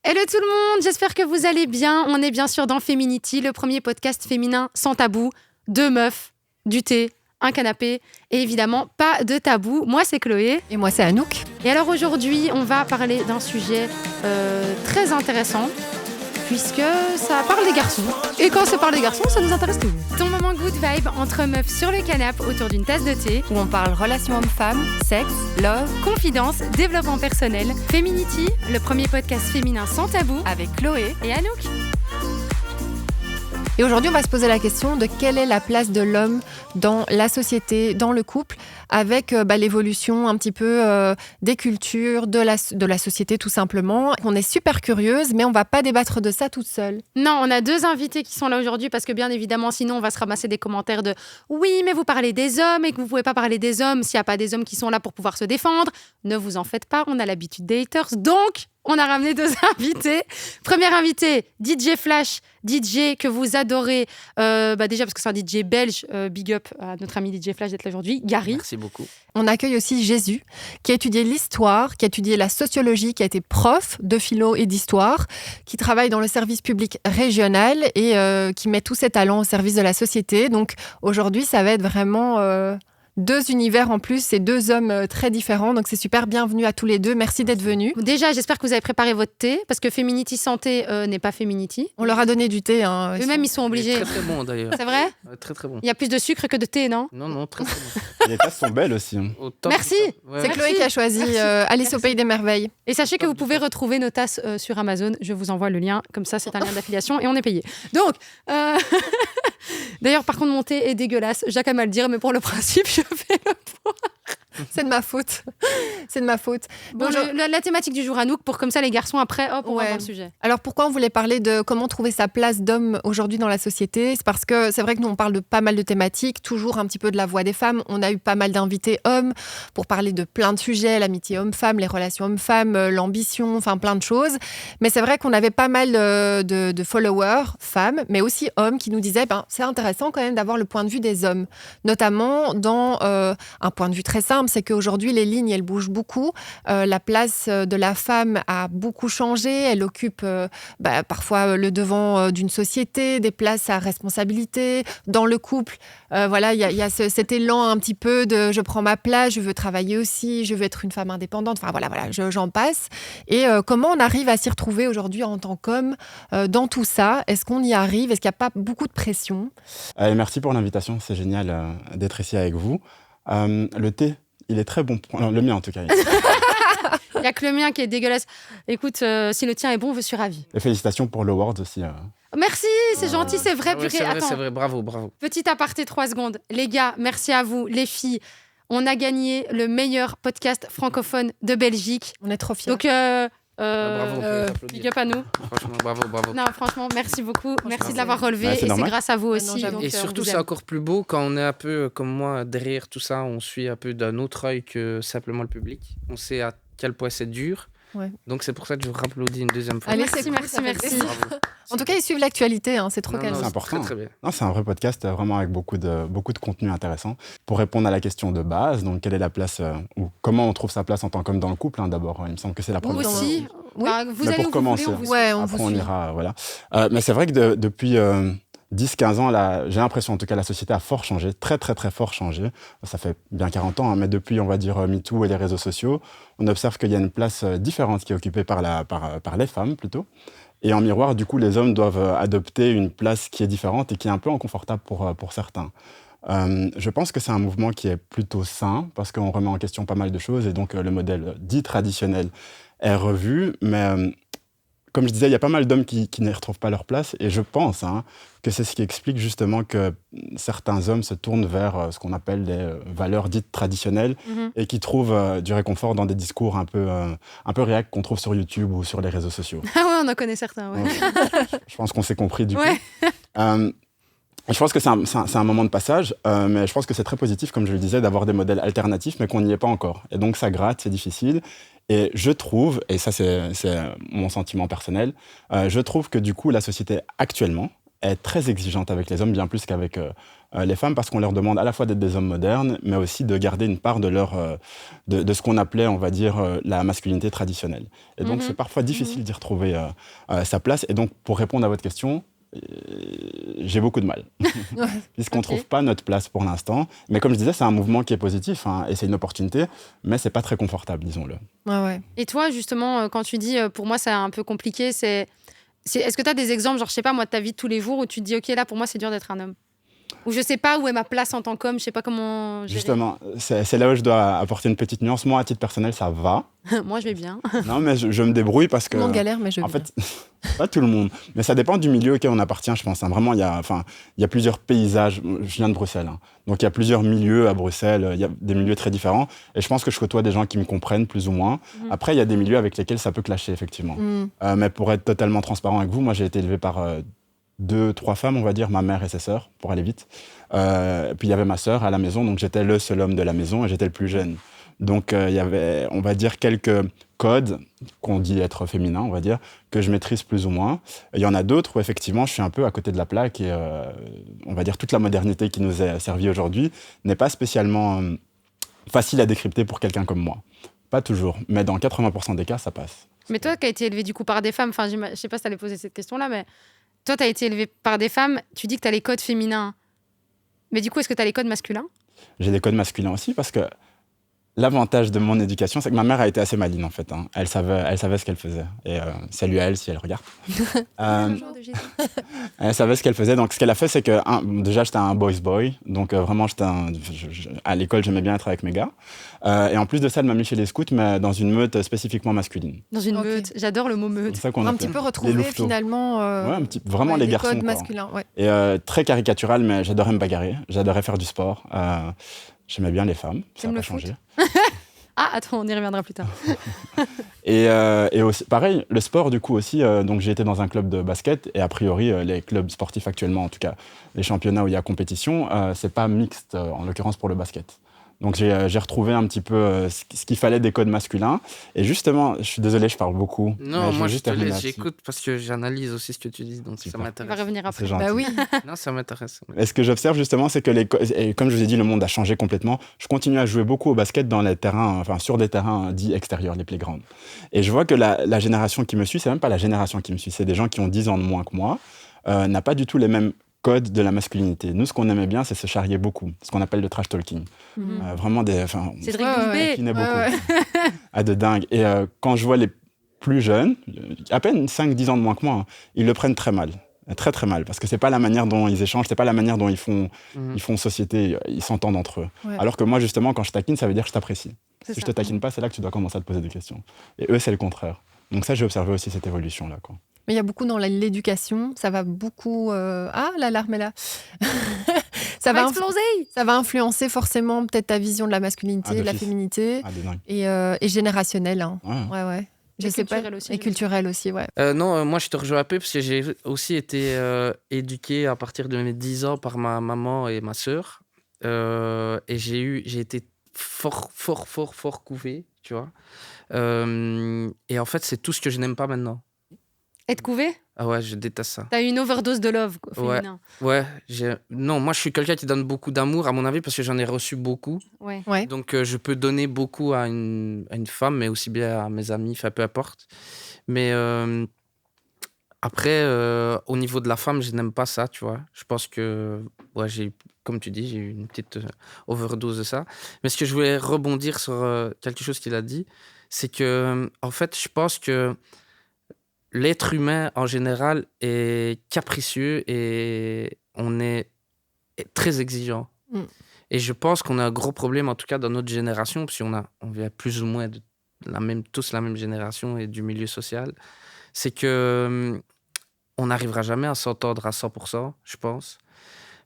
Hello tout le monde, j'espère que vous allez bien. On est bien sûr dans Feminity, le premier podcast féminin sans tabou. 2 meufs, du thé, un canapé et évidemment pas de tabou. Moi c'est Chloé. Et moi c'est Anouk. Et alors aujourd'hui on va parler d'un sujet très intéressant puisque ça parle des garçons. Et quand ça parle des garçons, ça nous intéresse tous. Ton moment good vibe entre meufs sur le canapé autour d'une tasse de thé Où on parle relations hommes-femmes, sexe, love, confidence, développement personnel. Feminity, le premier podcast féminin sans tabou avec Chloé. et Anouk. Et aujourd'hui, on va se poser la question de quelle est la place de l'homme dans la société, dans le couple, avec l'évolution un petit peu des cultures, de la société tout simplement. On est super curieuse, mais on va pas débattre de ça toute seule. Non, on a 2 invités qui sont là aujourd'hui parce que bien évidemment, sinon on va se ramasser des commentaires de « Oui, mais vous parlez des hommes et que vous pouvez pas parler des hommes s'il n'y a pas des hommes qui sont là pour pouvoir se défendre. » Ne vous en faites pas, on a l'habitude des haters. Donc, on a ramené 2 invités. Premier invité, DJ Flash, DJ que vous adorez. Déjà parce que c'est un DJ belge, big up à notre ami DJ Flash d'être là aujourd'hui. Gary. Merci beaucoup. On accueille aussi Jésus, qui a étudié l'histoire, qui a étudié la sociologie, qui a été prof de philo et d'histoire, qui travaille dans le service public régional et qui met tous ses talents au service de la société. Donc aujourd'hui, ça va être vraiment 2 univers en plus et 2 hommes très différents. Donc c'est super, bienvenue à tous les 2. Merci d'être venus. Déjà, j'espère que vous avez préparé votre thé parce que Feminity Santé n'est pas Feminity. On leur a donné du thé. Eux-mêmes, ils sont Il est obligés. très très bon d'ailleurs. C'est vrai ? Très très bon. Il y a plus de sucre que de thé, non ? Non, très très bon. Les tasses sont belles aussi. Hein. Au top, Merci. au top. Ouais. C'est Merci. Chloé qui a choisi Alice au Pays des Merveilles. Et sachez que vous pouvez retrouver nos tasses sur Amazon. Je vous envoie le lien. Comme ça, c'est un lien d'affiliation et on est payé. Donc, d'ailleurs, par contre, mon thé est dégueulasse. Jacques a mal dire, mais pour le principe, je fais le point. C'est de ma faute. C'est de ma faute. Bon, Bonjour. la thématique du jour, Anouk, pour comme ça, les garçons, après, hop, on va Ouais. dans le sujet. Alors pourquoi on voulait parler de comment trouver sa place d'homme aujourd'hui dans la société ? C'est parce que c'est vrai que nous on parle de pas mal de thématiques, toujours un petit peu de la voix des femmes. On a eu pas mal d'invités hommes pour parler de plein de sujets, l'amitié homme-femme, les relations hommes-femmes, l'ambition, enfin plein de choses. Mais c'est vrai qu'on avait pas mal de followers femmes, mais aussi hommes qui nous disaient c'est intéressant quand même d'avoir le point de vue des hommes, notamment dans un point de vue très simple, c'est qu'aujourd'hui les lignes elles bougent beaucoup. La place de la femme a beaucoup changé. Elle occupe parfois le devant d'une société, des places à responsabilité. Dans le couple, il y a cet élan un petit peu de je prends ma place, je veux travailler aussi, je veux être une femme indépendante. Enfin voilà, j'en passe. Et comment on arrive à s'y retrouver aujourd'hui en tant qu'homme dans tout ça ? Est-ce qu'on y arrive ? Est-ce qu'il n'y a pas beaucoup de pression ? Merci pour l'invitation, c'est génial d'être ici avec vous. Le thé, il est très bon. Le mien en tout cas. Il n'y a que le mien qui est dégueulasse. Écoute, si le tien est bon, je suis ravie. Et félicitations pour l'award aussi. Merci, c'est gentil, c'est vrai. Ah ouais, purée. c'est vrai, Attends, c'est vrai. Bravo. petit aparté, 3 secondes. Les gars, merci à vous. Les filles, on a gagné le meilleur podcast francophone de Belgique. On est trop fiers. Donc, Bravo, on peut t'applaudir. big up à nous. Franchement, bravo. Non, franchement, merci beaucoup. Merci de c'est- l'avoir relevé. Ouais, c'est et c'est normal. grâce à vous Ouais, aussi. non, j'avoue. donc, Et on surtout, vous c'est aime. encore plus beau quand on est un peu comme moi derrière tout ça. On suit un peu d'un autre œil que simplement le public. On sait à quel point c'est dur. Ouais. Donc c'est pour ça que je vous rapplaudis une deuxième fois. Allez, Merci, c'est cool, merci, ça fait merci. plaisir. Bravo. En tout cas, ils suivent l'actualité, c'est trop Non, calme. non, C'est important. Très bien. Non, c'est un vrai podcast vraiment avec beaucoup de contenu intéressant. Pour répondre à la question de base, donc quelle est la place ou comment on trouve sa place en tant qu'homme dans le couple d'abord, il me semble que c'est la Vous première. aussi. Oui. Bah, vous Mais allez pour où commencer. vous voulez, on vous Ouais, suit. on Après, vous on suit. ira, voilà. Mais c'est vrai que depuis 10-15 ans, j'ai l'impression, en tout cas, la société a fort changé, très, très, très fort changé. Ça fait bien 40 ans, mais depuis, on va dire, MeToo et les réseaux sociaux, on observe qu'il y a une place différente qui est occupée par les femmes, plutôt. Et en miroir, du coup, les hommes doivent adopter une place qui est différente et qui est un peu inconfortable pour certains. Je pense que c'est un mouvement qui est plutôt sain, parce qu'on remet en question pas mal de choses, et donc le modèle dit traditionnel est revu, mais comme je disais, il y a pas mal d'hommes qui n'y retrouvent pas leur place, et je pense que c'est ce qui explique justement que certains hommes se tournent vers ce qu'on appelle les valeurs dites traditionnelles, et qui trouvent du réconfort dans des discours un peu réac qu'on trouve sur YouTube ou sur les réseaux sociaux. Ah ouais, on en connaît certains. Ouais. Donc, je pense qu'on s'est compris du Ouais. coup. Et je pense que c'est un moment de passage, mais je pense que c'est très positif, comme je le disais, d'avoir des modèles alternatifs, mais qu'on n'y est pas encore. Et donc ça gratte, c'est difficile. Et je trouve, et ça c'est mon sentiment personnel, je trouve que du coup la société actuellement est très exigeante avec les hommes, bien plus qu'avec les femmes, parce qu'on leur demande à la fois d'être des hommes modernes, mais aussi de garder une part de de ce qu'on appelait, on va dire, la masculinité traditionnelle. Et donc, c'est parfois difficile d'y retrouver sa place. Et donc, pour répondre à votre question, j'ai beaucoup de mal, puisqu'on ne trouve pas notre place pour l'instant. Mais comme je disais, c'est un mouvement qui est positif, hein, et c'est une opportunité, mais ce n'est pas très confortable, disons-le. Ouais. Et toi, justement, quand tu dis, pour moi, c'est un peu compliqué, est-ce que tu as des exemples, genre, je sais pas, moi, de ta vie de tous les jours, où tu te dis, OK, là, pour moi, c'est dur d'être un homme? Ou je sais pas où est ma place en tant qu'homme, je sais pas comment gérer. Justement, c'est là où je dois apporter une petite nuance. Moi, à titre personnel, ça va. Moi, je vais bien. Non, mais je me débrouille parce que... Tout le monde galère, mais je En vis bien. fait, pas tout le monde. Mais ça dépend du milieu auquel on appartient, je pense. Hein. Vraiment, il y a plusieurs paysages. Je viens de Bruxelles. Hein. Donc, il y a plusieurs milieux à Bruxelles. Il y a des milieux très différents. Et je pense que je côtoie des gens qui me comprennent plus ou moins. Après, il y a des milieux avec lesquels ça peut clasher, effectivement. Mais pour être totalement transparent avec vous, moi, j'ai été élevé par 2-3 femmes, on va dire, ma mère et ses sœurs, pour aller vite. Puis, il y avait ma sœur à la maison. Donc, j'étais le seul homme de la maison et j'étais le plus jeune. Donc, il y avait, on va dire, quelques codes qu'on dit être féminins, on va dire, que je maîtrise plus ou moins. Il y en a d'autres où, effectivement, je suis un peu à côté de la plaque et, on va dire, toute la modernité qui nous est servie aujourd'hui n'est pas spécialement facile à décrypter pour quelqu'un comme moi. Pas toujours, mais dans 80% des cas, ça passe. Mais toi, qui as été élevé du coup par des femmes, enfin, je sais pas si tu allais poser cette question-là, mais toi, tu as été élevé par des femmes, tu dis que tu as les codes féminins. Mais du coup, est-ce que tu as les codes masculins? J'ai des codes masculins aussi parce que l'avantage de mon éducation, c'est que ma mère a été assez maligne, en fait. Hein. Elle savait ce qu'elle faisait. Et salut à elle si elle regarde. Elle savait ce qu'elle faisait. Donc, ce qu'elle a fait, c'est que, déjà, j'étais un boys boy. Donc, vraiment, à l'école, j'aimais bien être avec mes gars. Et en plus de ça, elle m'a mis chez les scouts, mais dans une meute spécifiquement masculine. Dans une meute. J'adore le mot meute. C'est ça qu'on Un appelait petit peu les retrouver louveteaux. finalement vraiment les garçons. codes Quoi. masculins. Ouais. Et très caricatural, mais j'adorais me bagarrer. J'adorais faire du sport. J'aimais bien les femmes. Ça n'a pas changé. Ah, attends, on y reviendra plus tard. Et aussi, pareil, le sport, du coup, aussi. Donc, j'ai été dans un club de basket. Et a priori, les clubs sportifs actuellement, en tout cas, les championnats où il y a compétition, c'est pas mixte, en l'occurrence pour le basket. Donc, j'ai retrouvé un petit peu ce qu'il fallait des codes masculins. Et justement, je suis désolé, je parle beaucoup. Non, mais moi, veux je te terminer laisse, là-dessus. j'écoute parce que j'analyse aussi ce que tu dis, donc ça Super. On va m'intéresse. revenir après. C'est gentil. Bah oui. Non, ça m'intéresse. Et ce que j'observe justement, c'est que et comme je vous ai dit, le monde a changé complètement. Je continue à jouer beaucoup au basket dans les terrains, sur des terrains dits extérieurs, les playgrounds. Et je vois que la génération qui me suit, c'est même pas la génération qui me suit, c'est des gens qui ont 10 ans de moins que moi, n'a pas du tout les mêmes codes de la masculinité. Nous, ce qu'on aimait bien, c'est se charrier beaucoup, ce qu'on appelle le trash talking. Vraiment Cédric Ouais, Doumbé. taquinait beaucoup. De dingue. Et quand je vois les plus jeunes, à peine 5-10 ans de moins que moi, hein, ils le prennent très mal. Très très mal, parce que c'est pas la manière dont ils échangent, c'est pas la manière dont ils font société, ils s'entendent entre eux. Ouais. Alors que moi, justement, quand je taquine, ça veut dire que je t'apprécie. C'est Si je ça. te taquine pas, c'est là que tu dois commencer à te poser des questions. Et eux, c'est le contraire. Donc ça, j'ai observé aussi cette évolution-là. Quoi. Mais il y a beaucoup dans l'éducation, ça va beaucoup... Ah, l'alarme est là. Ça va va exploser. ça va influencer forcément peut-être ta vision de la masculinité, de la d'office. féminité, Ah, des dingues. et générationnelle. Hein. Ouais. Ouais. Je Et sais pas. culturelle aussi, Et je culturelle aussi, ouais. Non, moi je te rejoins un peu parce que j'ai aussi été éduqué à partir de mes 10 ans par ma maman et ma sœur. Et j'ai été fort couvé, tu vois. Et en fait, c'est tout ce que je n'aime pas maintenant. Être couvé? Ah ouais, je déteste ça. T'as une overdose de love quoi, féminin. Ouais, non, moi je suis quelqu'un qui donne beaucoup d'amour, à mon avis, parce que j'en ai reçu beaucoup. Ouais. Ouais. Donc je peux donner beaucoup à une femme, mais aussi bien à mes amis, enfin peu importe. Mais après, au niveau de la femme, je n'aime pas ça, tu vois. Je pense que, ouais, comme tu dis, j'ai eu une petite overdose de ça. Mais ce que je voulais rebondir sur quelque chose qu'il a dit, c'est que, en fait, je pense que l'être humain, en général, est capricieux et on est très exigeant. Et je pense qu'on a un gros problème, en tout cas dans notre génération, parce on vient plus ou moins de tous la même génération et du milieu social. C'est que on n'arrivera jamais à s'entendre à 100%, je pense.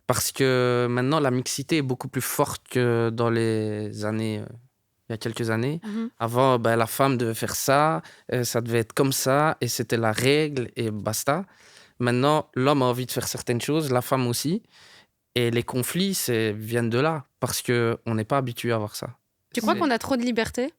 Parce que maintenant, la mixité est beaucoup plus forte que dans les années... il y a quelques années. Avant, la femme devait faire ça, ça devait être comme ça, et c'était la règle, et basta. Maintenant, l'homme a envie de faire certaines choses, la femme aussi. Et les conflits viennent de là, parce qu'on n'est pas habitué à voir ça. Tu crois qu'on a trop de liberté?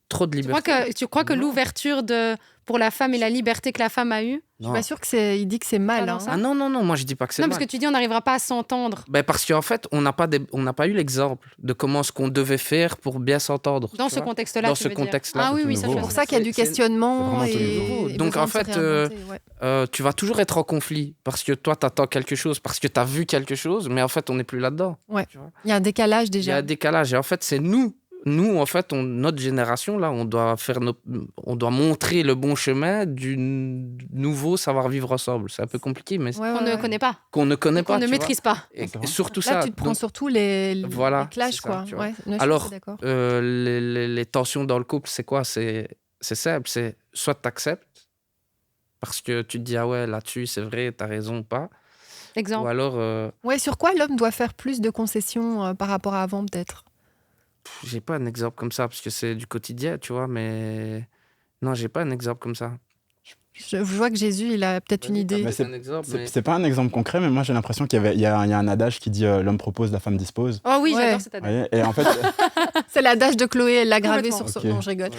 Trop de liberté. Tu crois que l'ouverture de pour la femme et la liberté que la femme a eue. Je suis pas sûre il dit que c'est mal. Pas dans hein. ça. Ah non, moi je dis pas que c'est Non, mal. parce que tu dis on n'arrivera pas à s'entendre. Ben, parce qu'en fait, on n'a pas eu l'exemple de comment ce qu'on devait faire pour bien s'entendre. Dans tu ce vois. contexte-là, Dans tu ce veux dire. contexte-là, Ah oui, c'est oui, tout ça nouveau. je C'est vois. pour ça qu'il y a du C'est- questionnement c'est vraiment tout nouveau. et Donc, besoin en de fait, se réinventer, ouais. Tu vas toujours être en conflit parce que toi, tu attends quelque chose, parce que tu as vu quelque chose, mais en fait, on n'est plus là-dedans. Ouais. Tu vois. Il y a un décalage Il y a déjà. un décalage. Et en fait, c'est nous. Nous, en fait, notre génération, là, on doit montrer le bon chemin du nouveau savoir-vivre ensemble. C'est un peu compliqué, mais Ouais, Qu'on ne connaît pas. qu'on ne connaît Qu'on pas. ne tu vois. maîtrise pas. Et Ah, c'est vrai. surtout Là, ça. tu te prends Donc, surtout les Voilà, clashs, c'est ça, quoi. tu vois. Ouais, non, je suis Alors, assez d'accord. les tensions dans le couple, c'est quoi? C'est simple. C'est soit tu acceptes parce que tu te dis, ah ouais, là-dessus, c'est vrai, tu as raison ou pas. Ou Exemple. alors, Ouais, sur quoi l'homme doit faire plus de concessions par rapport à avant, peut-être? j'ai pas un exemple comme ça parce que c'est du quotidien, tu vois, mais non, j'ai pas un exemple comme ça. Je vois que Jésus, il a peut-être une Vas-y, t'as idée. Mais peut-être un exemple, mais- C'est pas un exemple concret, mais moi j'ai l'impression qu'il y a un adage qui dit l'homme propose, la femme dispose. Oh oui, Ouais. j'adore cette Vous adage. voyez. Et en fait, C'est l'adage de Chloé, elle l'a gravé Complètement. sur son... Ok. Non, je rigole.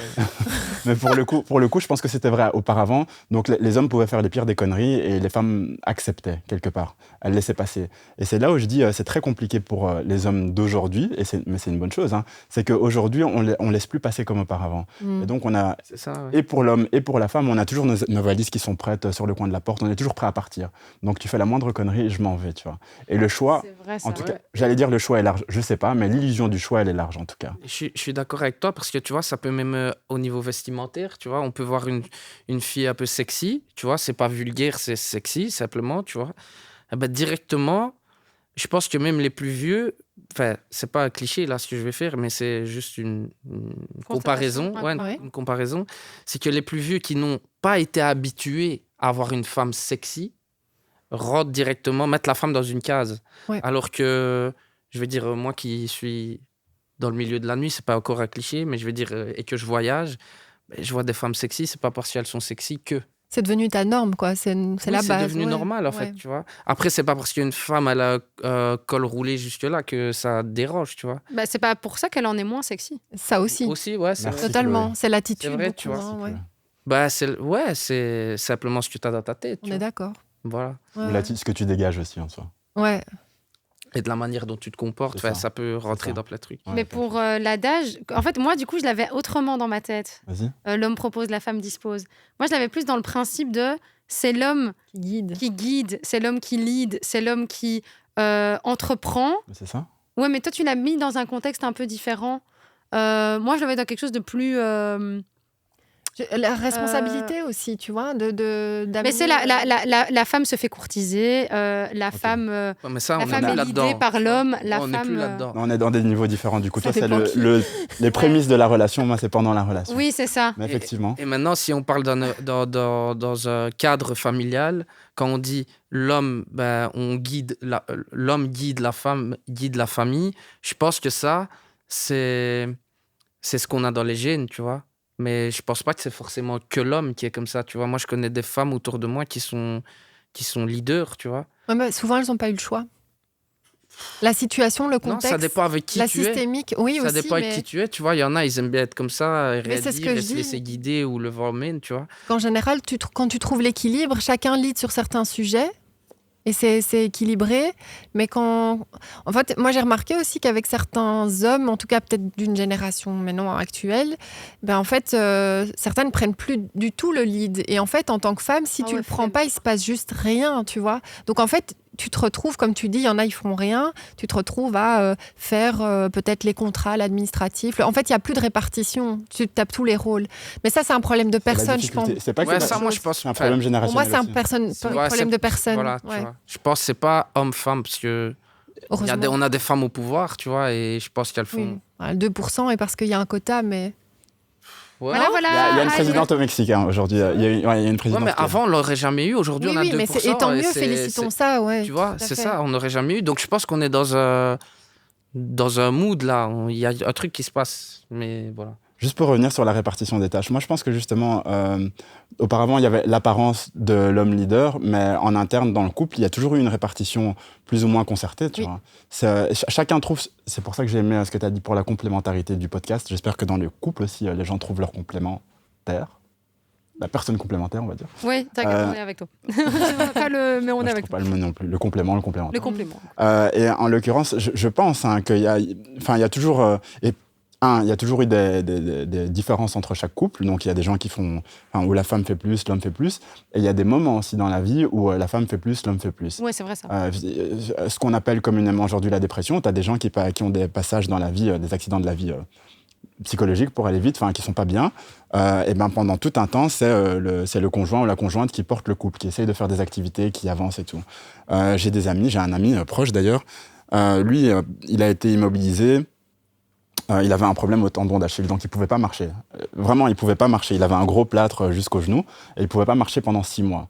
mais pour le coup, je pense que c'était vrai auparavant. Donc les hommes pouvaient faire les pires des conneries et les femmes acceptaient quelque part. Elles laissaient passer. Et c'est là où je dis c'est très compliqué pour les hommes d'aujourd'hui, mais c'est une bonne chose. Hein, c'est qu'aujourd'hui, on laisse plus passer comme auparavant. Mm. Et donc on a C'est ça, ouais. et pour l'homme et pour la femme, on a toujours nos valises qui sont prêtes sur le coin de la porte. On est toujours prêt à partir. Donc tu fais la moindre connerie et je m'en vais, tu vois. Et le choix, C'est vrai, ça. en tout Ouais. cas, j'allais dire le choix est large. Je sais pas, mais l'illusion du choix, elle est large en tout cas. Je suis d'accord avec toi parce que tu vois, ça peut même au niveau vestimentaire, tu vois, on peut voir une fille un peu sexy, tu vois, c'est pas vulgaire, c'est sexy simplement, tu vois. Eh ben, directement, je pense que même les plus vieux, enfin, c'est pas un cliché là ce que je vais faire, mais c'est juste une comparaison, Constatation, ouais, ouais. une comparaison, c'est que les plus vieux qui n'ont pas été habitués à avoir une femme sexy rentrent directement, mettent la femme dans une case. Ouais. Alors que, je vais dire, moi qui suis dans le milieu de la nuit, c'est pas encore un cliché, mais je vais dire, et que je voyage, ben, je vois des femmes sexy, c'est pas parce qu'elles sont sexy que. C'est devenu ta norme, quoi. C'est Oui, la c'est base. devenu ouais. normal, en Ouais. fait, tu vois. Après, c'est pas parce qu'une femme, elle a col roulé jusque-là que ça dérange, tu vois. Bah, c'est pas pour ça qu'elle en est moins sexy. Ça aussi. Aussi, ouais, c'est Merci. vrai. Totalement. Chloé. C'est l'attitude. C'est vrai, beaucoup, tu vois. hein, ouais. Bah, c'est simplement ce que tu as dans ta tête, On tu est vois. d'accord. Voilà. Ouais, Ou ce que tu dégages aussi en soi. ouais. Et de la manière dont tu te comportes, C'est ça. ça peut rentrer ça. dans plein de trucs. Ouais, Mais pas pour l'adage, en fait, moi, du coup, je l'avais autrement dans ma tête. Vas-y. L'homme propose, la femme dispose. Moi, je l'avais plus dans le principe de c'est l'homme Qui guide. qui guide, c'est l'homme qui lead, c'est l'homme qui entreprend. Mais c'est ça. Ouais, mais toi, tu l'as mis dans un contexte un peu différent. Moi, je l'avais dans quelque chose de plus. La responsabilité aussi, tu vois, Mais c'est la femme se fait courtiser, la femme, Ouais, mais ça, la on femme est est là-dedans. l'idée par l'homme, la on n'est femme. plus là-dedans. On est dans des niveaux différents du coup. Ça Toi, c'est dépend qui. les prémices de la relation. Moi, c'est pendant la relation. Oui, c'est ça. Mais effectivement. Et maintenant, si on parle dans un cadre familial, quand on dit l'homme, ben, l'homme guide la femme, guide la famille, je pense que ça, c'est ce qu'on a dans les gènes, tu vois. Mais je pense pas que c'est forcément que l'homme qui est comme ça, tu vois. Moi, je connais des femmes autour de moi qui sont leaders, tu vois. Ouais, mais souvent, elles n'ont pas eu le choix. La situation, le Non, contexte, ça dépend avec qui la tu es. systémique, oui Ça aussi, dépend avec mais qui tu es, tu vois. Il y en a, ils aiment bien être comme ça, et rien c'est ce dire, que et je se dis. laisser guider ou le vent mène, tu vois. qu'en général, quand tu trouves l'équilibre, chacun lead sur certains sujets et c'est équilibré. Mais en fait, moi j'ai remarqué aussi qu'avec certains hommes, en tout cas peut-être d'une génération maintenant actuelle, ben en fait, certains ne prennent plus du tout le lead. Et en fait, en tant que femme, si Ah tu ouais, le prends flemme. pas, il se passe juste rien, tu vois. Donc en fait, tu te retrouves, comme tu dis, il y en a, ils font rien. Tu te retrouves à faire peut-être les contrats, l'administratif. En fait, il n'y a plus de répartition. Tu tapes tous les rôles. Mais ça, c'est un problème de C'est la personne, je pense. difficulté. C'est pas que Ouais, c'est ça, moi, je pense. c'est un enfin, problème Pour générationnel. moi, c'est un aussi. Ouais, problème de personne. Voilà, tu Ouais. vois. Je pense que c'est pas homme-femme, parce que Heureusement. on a des femmes au pouvoir, tu vois, et je pense qu'elles font. Oui. Voilà, 2% est parce qu'il y a un quota, mais Ouais. Voilà, voilà. Il y a une Allez. présidente au Mexique hein, aujourd'hui. Il y a une Ouais, présidente. mais qui est- avant, on l'aurait jamais eu. Aujourd'hui, oui, on a 2%. mais et tant et mieux, c'est- félicitons c'est- ça, ouais. Tu vois, tout à c'est fait. ça, on n'aurait jamais eu. Donc, je pense qu'on est dans un mood, là. Il y a un truc qui se passe, mais voilà. Juste pour revenir sur la répartition des tâches, moi je pense que justement, auparavant il y avait l'apparence de l'homme leader, mais en interne dans le couple, il y a toujours eu une répartition plus ou moins concertée, tu Oui. vois. Chacun trouve, c'est pour ça que j'ai aimé ce que tu as dit pour la complémentarité du podcast. J'espère que dans le couple aussi, les gens trouvent leur complémentaire. personne complémentaire, on va dire. Oui, t'inquiète, on est avec toi. Mais on est Je avec trouve toi. pas le mot non plus. Le complément, le complémentaire. Le complément. Et en l'occurrence, je pense qu'il y a toujours... il y a toujours eu des différences entre chaque couple. Donc, il y a des gens où la femme fait plus, l'homme fait plus. Et il y a des moments aussi dans la vie où la femme fait plus, l'homme fait plus. Oui, c'est vrai ça. Ce qu'on appelle communément aujourd'hui la dépression, tu as des gens qui ont des passages dans la vie, des accidents de la vie psychologiques pour aller vite, qui sont pas bien. Et pendant tout un temps, c'est le conjoint ou la conjointe qui porte le couple, qui essaye de faire des activités, qui avance et tout. J'ai un ami proche d'ailleurs. Lui, il a été immobilisé. Il avait un problème au tendon d'Achille, donc il pouvait pas marcher. Vraiment, il pouvait pas marcher. Il avait un gros plâtre jusqu'au genou et il pouvait pas marcher pendant 6 mois.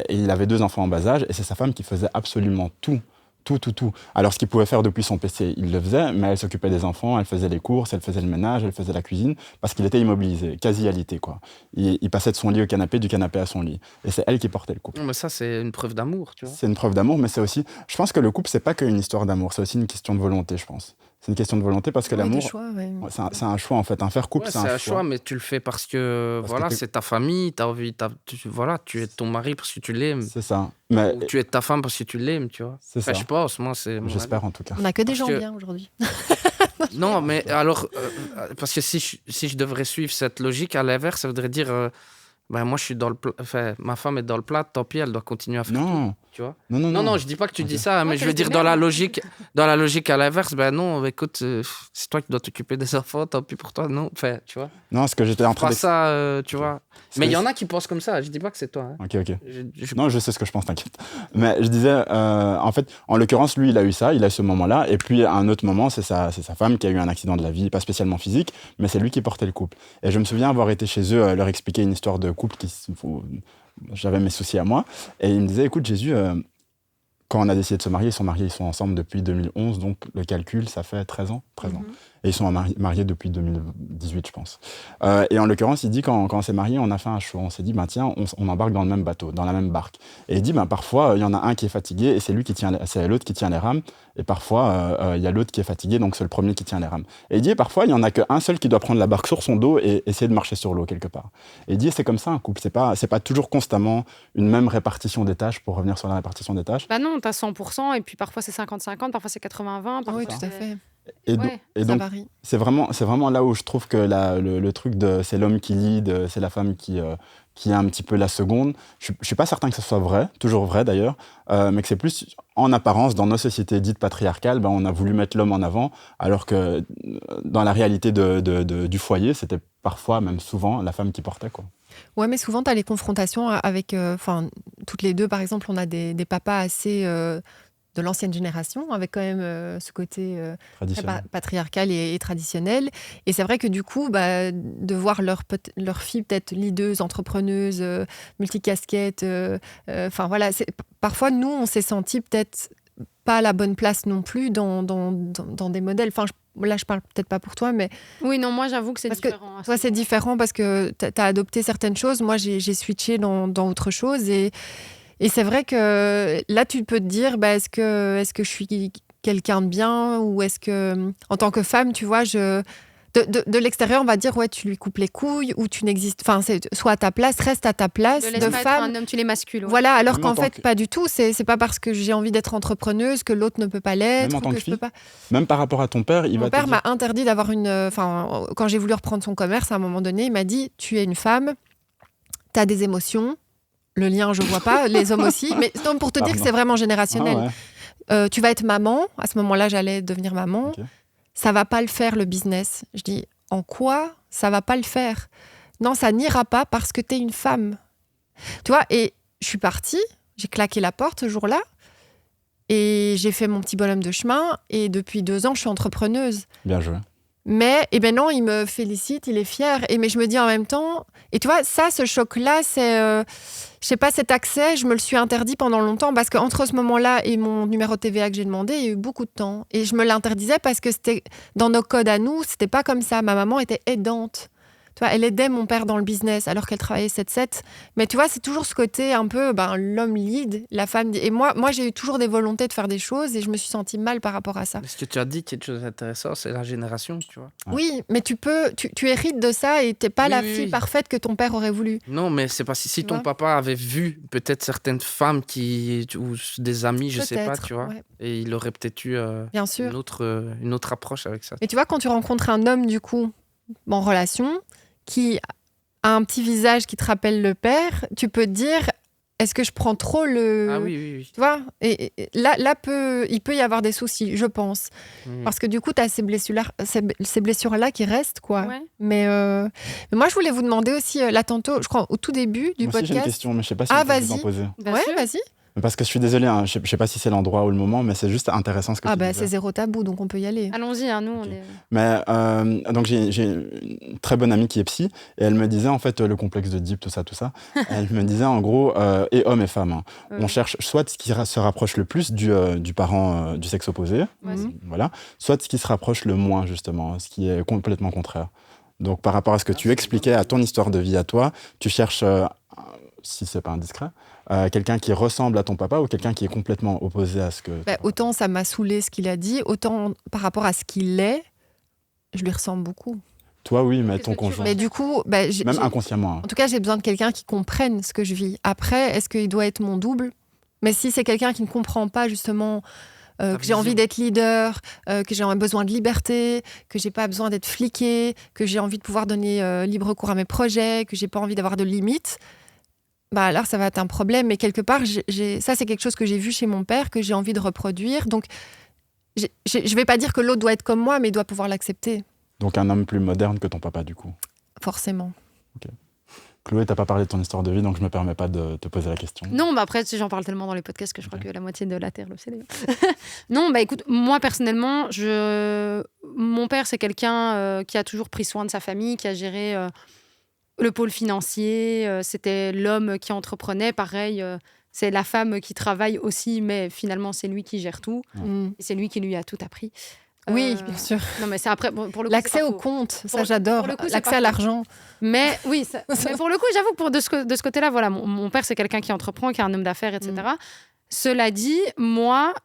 Et il avait 2 enfants en bas âge et c'est sa femme qui faisait absolument tout. Alors, ce qu'il pouvait faire depuis son PC, il le faisait, mais elle s'occupait des enfants, elle faisait les courses, elle faisait le ménage, elle faisait la cuisine, parce qu'il était immobilisé, quasi-alité, quoi. Il passait de son lit au canapé, du canapé à son lit. Et c'est elle qui portait le couple. Mais ça, c'est une preuve d'amour, tu vois. C'est une preuve d'amour, mais c'est aussi... Je pense que le couple, c'est pas qu'une histoire d'amour, c'est aussi une question de volonté, je pense. C'est une question de volonté parce que l'amour, c'est un choix en fait. Faire couple, Ouais, c'est un choix. mais tu le fais parce que c'est ta famille, t'as envie, tu es ton mari parce que tu l'aimes. C'est ça. Mais... Ou tu es ta femme parce que tu l'aimes, tu vois. C'est ça. Je pense, moi, c'est. J'espère en tout cas. On n'a que des gens bien aujourd'hui. Non, mais alors, parce que si je devrais suivre cette logique, à l'inverse, ça voudrait dire. Moi, je suis dans le plat. Enfin, ma femme est dans le plat, tant pis, elle doit continuer à faire tout, tu vois. Non, je dis pas que tu dis ça, mais je veux dire, dans la logique à l'inverse, non, écoute, c'est toi qui dois t'occuper des enfants, tant pis pour toi, non. Enfin, tu vois. Non, ce que j'étais en train de... ça, tu vois. Mais il y en a qui pensent comme ça, je dis pas que c'est toi. Hein. Ok. Non, je sais ce que je pense, t'inquiète. Mais je disais, en fait, en l'occurrence, lui, il a eu ce moment-là, et puis à un autre moment, c'est sa femme qui a eu un accident de la vie, pas spécialement physique, mais c'est lui qui portait le couple. Et je me souviens avoir été chez eux, leur expliquer une histoire de couple j'avais mes soucis à moi, et il me disait, écoute, Jésus, quand on a décidé de se marier, ils sont ensemble depuis 2011, donc le calcul, ça fait 13 ans. Et ils sont mariés depuis 2018, je pense. Et en l'occurrence, il dit, quand on s'est mariés, on a fait un choix. On s'est dit, tiens, on embarque dans le même bateau, dans la même barque. Et il dit, parfois, il y en a un qui est fatigué et c'est l'autre qui tient les rames. Et parfois, il y a l'autre qui est fatigué, donc c'est le premier qui tient les rames. Et il dit, parfois, il n'y en a qu'un seul qui doit prendre la barque sur son dos et essayer de marcher sur l'eau quelque part. Et il dit, c'est comme ça un couple. C'est pas toujours constamment une même répartition des tâches, pour revenir sur la répartition des tâches. Non, t'as 100%, et puis parfois c'est 50-50, parfois c'est 80-20. Oui, tout à fait. Et donc, c'est vraiment là où je trouve que le truc c'est l'homme qui lead, c'est la femme qui est un petit peu la seconde. Je suis pas certain que ce soit vrai, toujours vrai d'ailleurs, mais que c'est plus en apparence, dans nos sociétés dites patriarcales, on a voulu mettre l'homme en avant, alors que dans la réalité du foyer, c'était parfois, même souvent, la femme qui portait, quoi. Ouais, mais souvent, tu as les confrontations avec... toutes les deux, par exemple, on a des papas assez... de l'ancienne génération, avec quand même ce côté patriarcal et traditionnel. Et c'est vrai que du coup, de voir leur fille peut-être leaduse, entrepreneuse, multicasquette, parfois, nous, on s'est senti peut-être pas à la bonne place non plus dans des modèles. Là, je parle peut-être pas pour toi, mais... Oui, non, moi, j'avoue que c'est différent. Toi, c'est différent parce que tu as adopté certaines choses. Moi, j'ai switché dans autre chose et c'est vrai que là, tu peux te dire, est-ce que je suis quelqu'un de bien ou est-ce que, en tant que femme, tu vois, de l'extérieur, on va dire, ouais, tu lui coupes les couilles ou tu n'existes... sois à ta place, reste à ta place de femme. Un homme, tu les mascules. Ouais. Voilà, alors qu'en fait, pas du tout. C'est pas parce que j'ai envie d'être entrepreneuse que l'autre ne peut pas l'être. Même en tant que je peux pas... Même par rapport à ton père, Mon père m'a interdit d'avoir quand j'ai voulu reprendre son commerce, à un moment donné, il m'a dit, tu es une femme, tu as des émotions. Le lien, je vois pas, les hommes aussi. Mais non, pour te dire que c'est vraiment générationnel. Tu vas être maman. À ce moment-là, j'allais devenir maman. Okay. Ça va pas le faire, le business. Je dis, en quoi ça va pas le faire? Non, ça n'ira pas parce que tu es une femme. Tu vois, et je suis partie, j'ai claqué la porte ce jour-là et j'ai fait mon petit bonhomme de chemin. Et depuis 2 ans, je suis entrepreneuse. Bien joué. Mais non, il me félicite, il est fier. Mais je me dis en même temps... Et tu vois, ce choc-là, c'est... je sais pas, cet accès, je me le suis interdit pendant longtemps parce qu'entre ce moment-là et mon numéro TVA que j'ai demandé, il y a eu beaucoup de temps. Et je me l'interdisais parce que c'était dans nos codes à nous, c'était pas comme ça. Ma maman était aidante. Tu vois, elle aidait mon père dans le business alors qu'elle travaillait 7-7. Mais tu vois, c'est toujours ce côté un peu, l'homme lead, la femme... Et moi, j'ai eu toujours des volontés de faire des choses et je me suis sentie mal par rapport à ça. Mais ce que tu as dit, quelque chose d'intéressant, c'est la génération, tu vois. Ouais. Oui, mais tu hérites de ça et t'es pas Oui, la oui, fille oui. parfaite que ton père aurait voulu. Non, mais c'est pas si Tu ton vois. papa avait vu peut-être certaines femmes ou des amis, je sais pas, Peut-être, tu vois, ouais. et il aurait peut-être eu Bien sûr. une autre approche avec ça. Mais tu vois, quand tu rencontres un homme, du coup, en relation, qui a un petit visage qui te rappelle le père, tu peux te dire, est-ce que je prends trop le... Ah oui, oui, oui. Tu vois, et là il peut y avoir des soucis, je pense. Oui. Parce que du coup, tu as ces blessures-là qui restent, quoi. Ouais. Mais moi, je voulais vous demander aussi, là, tantôt, je crois, au tout début du Moi aussi, j'ai une podcast... question, mais je sais pas si Ah, on peut vous en vas-y. poser. Bien Ouais, sûr. vas-y. Parce que je suis désolé, hein, je sais pas si c'est l'endroit ou le moment, mais c'est juste intéressant ce que Ah, tu disais. c'est zéro tabou, donc on peut y aller. Allons-y, hein, nous, on Ok. est... Mais donc j'ai une très bonne amie qui est psy et elle me disait en fait le complexe d'Oedipe, tout ça. Elle me disait en gros, et hommes et femmes, hein, on cherche soit ce qui se rapproche le plus du parent du sexe opposé, Ouais, voilà, soit ce qui se rapproche le moins justement, ce qui est complètement contraire. Donc par rapport à ce que tu expliquais, à ton histoire de vie à toi, tu cherches, si c'est pas indiscret, quelqu'un qui ressemble à ton papa ou quelqu'un qui est complètement opposé à ce que... Autant ça m'a saoulé ce qu'il a dit, autant par rapport à ce qu'il est, je lui ressemble beaucoup. Toi oui, mais Qu'est-ce ton que tu conjoint. Mais du coup, Même inconsciemment. hein. en tout cas, j'ai besoin de quelqu'un qui comprenne ce que je vis. Après, est-ce qu'il doit être mon double ? Mais si c'est quelqu'un qui ne comprend pas justement que j'ai vision. envie d'être leader, que j'ai besoin de liberté, que j'ai pas besoin d'être fliquée, que j'ai envie de pouvoir donner libre cours à mes projets, que j'ai pas envie d'avoir de limites, alors ça va être un problème. Mais quelque part, ça c'est quelque chose que j'ai vu chez mon père, que j'ai envie de reproduire. Donc, je vais pas dire que l'autre doit être comme moi, mais il doit pouvoir l'accepter, Donc un homme plus moderne que ton papa du coup. forcément. Chloé, t'as pas parlé de ton histoire de vie, donc je me permets pas de te poser la question. Non, après, j'en parle tellement dans les podcasts que je crois que la moitié de la Terre le sait. D'ailleurs. Non, écoute, moi, personnellement, mon père, c'est quelqu'un qui a toujours pris soin de sa famille, qui a géré le pôle financier. C'était l'homme qui entreprenait. Pareil, c'est la femme qui travaille aussi, mais finalement, c'est lui qui gère tout. Mm. Et c'est lui qui lui a tout appris. Oui, bien sûr. Non, mais c'est après, pour le coup, L'accès c'est pas au faux. compte, ça Pour- j'adore. pour le coup, c'est L'accès pas à faux. l'argent. Mais oui, mais pour le coup, j'avoue que de ce côté-là, voilà, mon père, c'est quelqu'un qui entreprend, qui est un homme d'affaires, etc. Cela dit, moi,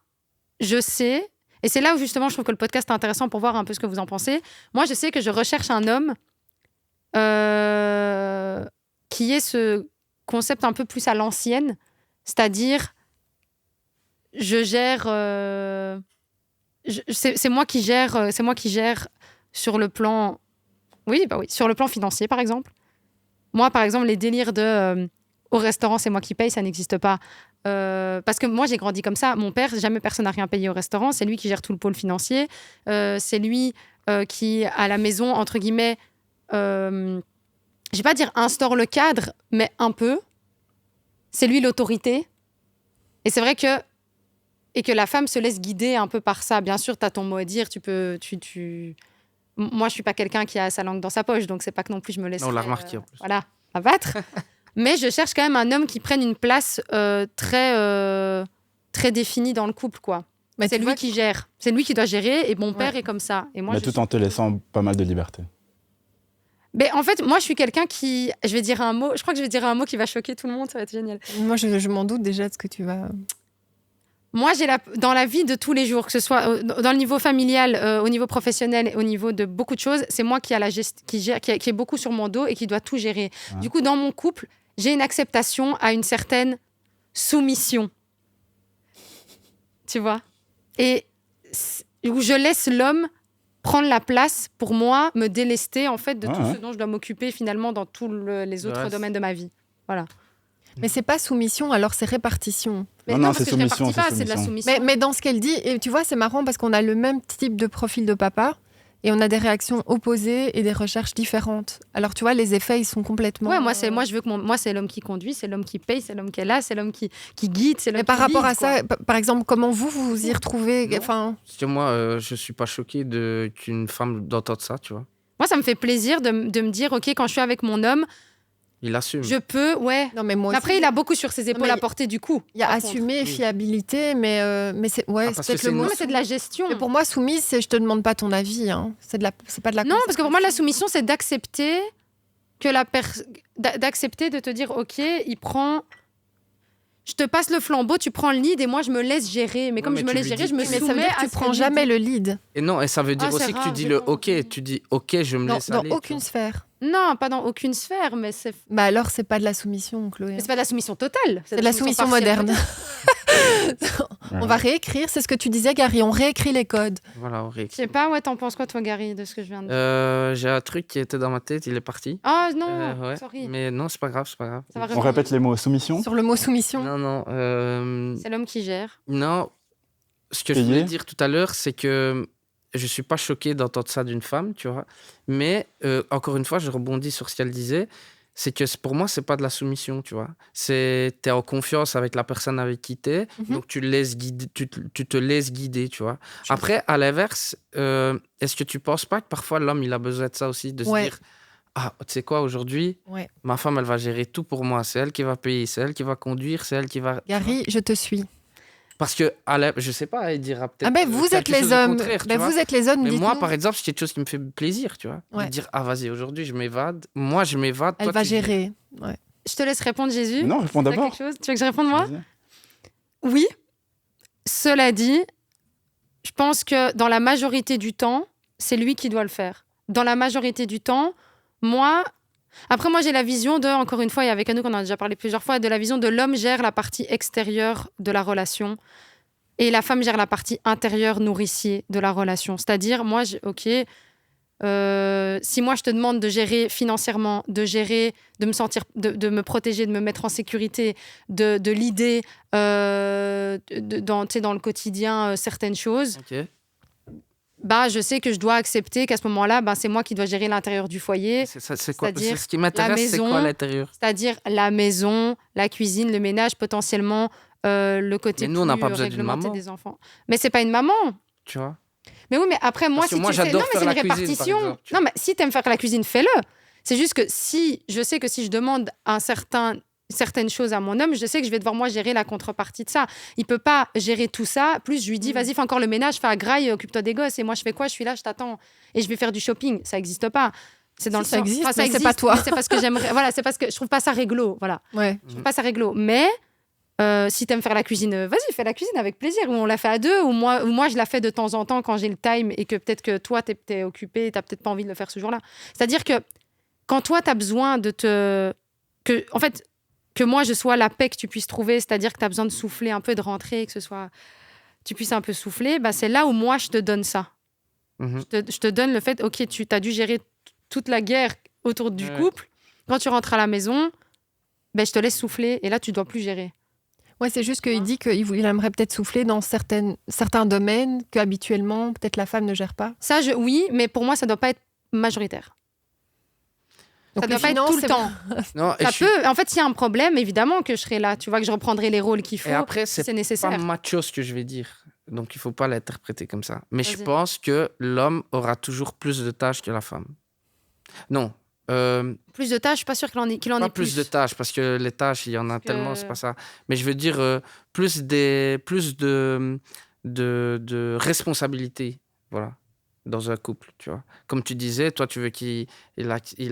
je sais, et c'est là où justement je trouve que le podcast est intéressant pour voir un peu ce que vous en pensez. Moi, je sais que je recherche un homme qui ait ce concept un peu plus à l'ancienne, c'est-à-dire, je gère... c'est moi qui gère sur le plan... Oui, sur le plan financier, par exemple. Moi, par exemple, les délires de au restaurant, c'est moi qui paye, ça n'existe pas. Parce que moi, j'ai grandi comme ça. Mon père, jamais personne n'a rien payé au restaurant. C'est lui qui gère tout le pôle financier. C'est lui qui, à la maison, entre guillemets, je vais pas dire instaure le cadre, mais un peu. C'est lui l'autorité. Et c'est vrai que la femme se laisse guider un peu par ça. Bien sûr, tu as ton mot à dire. Moi, je suis pas quelqu'un qui a sa langue dans sa poche, donc c'est pas que non plus je me laisse On l'a remarqué, en plus. voilà, abattre. Mais je cherche quand même un homme qui prenne une place très définie dans le couple, quoi. Mais C'est tu lui vois, qui gère. C'est lui qui doit gérer, et mon père est comme ça. Et moi, Mais tout en te laissant pas mal de liberté. Mais en fait, moi, je suis quelqu'un qui... Je vais dire un mot. Je crois que je vais dire un mot qui va choquer tout le monde. Ça va être génial. moi je m'en doute déjà de ce que tu vas... Moi, dans la vie de tous les jours, que ce soit dans le niveau familial, au niveau professionnel, au niveau de beaucoup de choses, c'est moi qui est beaucoup sur mon dos et qui doit tout gérer. Ouais. Du coup, dans mon couple, j'ai une acceptation à une certaine soumission. Tu vois ? Et où je laisse l'homme prendre la place pour moi, me délester en fait de tout ce dont je dois m'occuper finalement dans tous les autres domaines de ma vie. Voilà. Mais c'est pas soumission, alors c'est répartition. Mais Non, parce c'est que soumission, je répartis pas, c'est c'est de la soumission. soumission. Mais dans ce qu'elle dit, et tu vois, c'est marrant parce qu'on a le même type de profil de papa et on a des réactions opposées et des recherches différentes. Alors tu vois, les effets, ils sont complètement... Ouais, moi je veux que moi c'est l'homme qui conduit, c'est l'homme qui paye, c'est l'homme qui est là, c'est l'homme qui guide, c'est l'homme Mais par qui rapport lead, à ça, par exemple, comment vous y retrouvez Non. enfin... Parce que moi, je suis pas choqué qu'une femme d'entendre ça, tu vois. Moi, ça me fait plaisir de me dire, OK, quand je suis avec mon homme, Il assume. je peux, ouais. Non, mais moi Mais aussi, après, il a beaucoup sur ses épaules mais à porter du coup. il y a par contre. assumer, Oui. fiabilité, mais c'est ouais, parce c'est que peut-être le mot. Non, mais c'est de la gestion. Mais pour moi, soumise, c'est je te demande pas ton avis. Hein. C'est pas de la. Non, parce que pour moi, la soumission, c'est d'accepter que d'accepter de te dire, OK, il prend... Je te passe le flambeau, tu prends le lead et moi, je me laisse gérer. Mais comme mais je me tu laisse lui gérer, dis- je me Mais ça veut soumets dire que à tu ce prends lui jamais dit. le lead Et non, et ça veut dire Ah, c'est aussi que tu rare, dis j'ai le pas OK. entendu. Tu dis OK, je me dans, laisse dans aller. aucune sphère. Non, pas dans aucune sphère, mais c'est Bah alors, c'est pas de la soumission, Chloé. mais c'est pas de la soumission totale. C'est de la soumission partielle, moderne. On va réécrire, c'est ce que tu disais, Gary. On réécrit les codes. Voilà, on Je réécrit. sais pas, ouais, t'en penses quoi, toi, Gary, de ce que je viens de dire J'ai un truc qui était dans ma tête, il est parti. Ah non, Ouais. sorry. Mais non, c'est pas grave, c'est pas grave. Ça va On revenir. répète les mots soumission, Sur le mot soumission. Non. C'est l'homme qui gère. Non, ce que je Payé. voulais dire tout à l'heure, c'est que je suis pas choqué d'entendre ça d'une femme, tu vois. Mais encore une fois, je rebondis sur ce qu'elle disait. C'est que pour moi, c'est pas de la soumission, tu vois. T'es en confiance avec la personne avec qui t'es, donc tu te laisses guider, tu vois. Après, à l'inverse, est-ce que tu penses pas que parfois l'homme, il a besoin de ça aussi, de se Ouais. dire, ah, tu sais quoi, aujourd'hui, Ouais. ma femme, elle va gérer tout pour moi. C'est elle qui va payer, c'est elle qui va conduire, c'est elle qui va... Gary, je te suis. Parce que, je sais pas, elle dira peut-être. Ah ben vous êtes quelque chose les de hommes. contraire, tu Ben vois. vous êtes les hommes. Mais moi, dites-nous. par exemple, c'est quelque chose qui me fait plaisir, tu vois. Ouais. De dire, ah, vas-y, aujourd'hui, je m'évade. Moi, je m'évade. Elle toi, va tu- gérer. Ouais. Je te laisse répondre, Jésus. Non, réponds T'as d'abord. quelque chose Tu veux que je réponde, moi Vas-y. Oui. Cela dit, je pense que dans la majorité du temps, c'est lui qui doit le faire. Dans la majorité du temps, moi... Après, moi, j'ai la vision de, encore une fois, et avec Anouk, on en a déjà parlé plusieurs fois, de la vision de l'homme gère la partie extérieure de la relation et la femme gère la partie intérieure, nourricier de la relation. C'est-à-dire, moi, si moi, je te demande de gérer financièrement, de gérer, de me sentir, de me protéger, de me mettre en sécurité, de l'idée dans le quotidien certaines choses, Ok. bah, je sais que je dois accepter qu'à ce moment-là, bah, c'est moi qui dois gérer l'intérieur du foyer, C'est quoi c'est-à-dire c'est ce qui m'intéresse, c'est maison, quoi à l'intérieur? c'est-à-dire la maison, la cuisine, le ménage, potentiellement le côté Mais nous, on n'a plus pas besoin d'une réglementé maman. des enfants. Mais c'est pas une maman. Tu vois? Mais oui, mais après, moi, Parce que si moi, tu sais... j'adore Non, mais faire c'est une la cuisine, par répartition. exemple, tu Non, mais si t'aimes faire la cuisine, fais-le. C'est juste que si... Je sais que si je demande certaines choses à mon homme, je sais que je vais devoir, moi, gérer la contrepartie de ça. Il peut pas gérer tout ça. Plus, je lui dis, vas-y, fais encore le ménage, fais la graille, occupe-toi des gosses. Et moi, je fais quoi? Je suis là, je t'attends. Et je vais faire du shopping. Ça n'existe pas. C'est dans Si, le ça sens- existe, Enfin, ça mais c'est existe, pas toi. mais c'est parce que j'aimerais... Voilà, c'est parce que je trouve pas ça réglo. Voilà. Ouais. Je trouve pas ça réglo. Mais... si t'aimes faire la cuisine, vas-y, fais la cuisine avec plaisir. Ou on la fait à deux, ou moi je la fais de temps en temps quand j'ai le time et que peut-être que toi, t'es occupé et t'as peut-être pas envie de le faire ce jour-là. C'est-à-dire que quand toi, t'as besoin que moi, je sois la paix que tu puisses trouver, c'est-à-dire que t'as besoin de souffler un peu, de rentrer, tu puisses un peu souffler, bah, c'est là où moi, je te donne ça. Mhm. Je te donne le fait, ok, tu as dû gérer toute la guerre autour du Ouais. couple. Quand tu rentres à la maison, ben, je te laisse souffler et là, tu dois plus gérer. Ouais, c'est juste qu'il dit qu'il aimerait peut-être souffler dans certains domaines que habituellement peut-être la femme ne gère pas. Ça, oui, mais pour moi, ça doit pas être majoritaire. Donc Ça doit les pas être finances, tout le c'est- temps. Non, et Ça je suis- peut. En fait, s'il y a un problème, évidemment que je serai là. Tu vois que je reprendrai les rôles qu'il faut. Et après, si c'est c'est pas nécessaire. macho ce que je vais dire. Donc, il faut pas l'interpréter comme ça. Mais je Vas-y. pense que l'homme aura toujours plus de tâches que la femme. Non. Plus de tâches, je suis pas sûre qu'il en ait Pas plus. plus de tâches, parce que les tâches, il y en a que- tellement, c'est pas ça. Mais je veux dire, plus de responsabilités, voilà, dans un couple, tu vois. Comme tu disais, toi, tu veux qu'il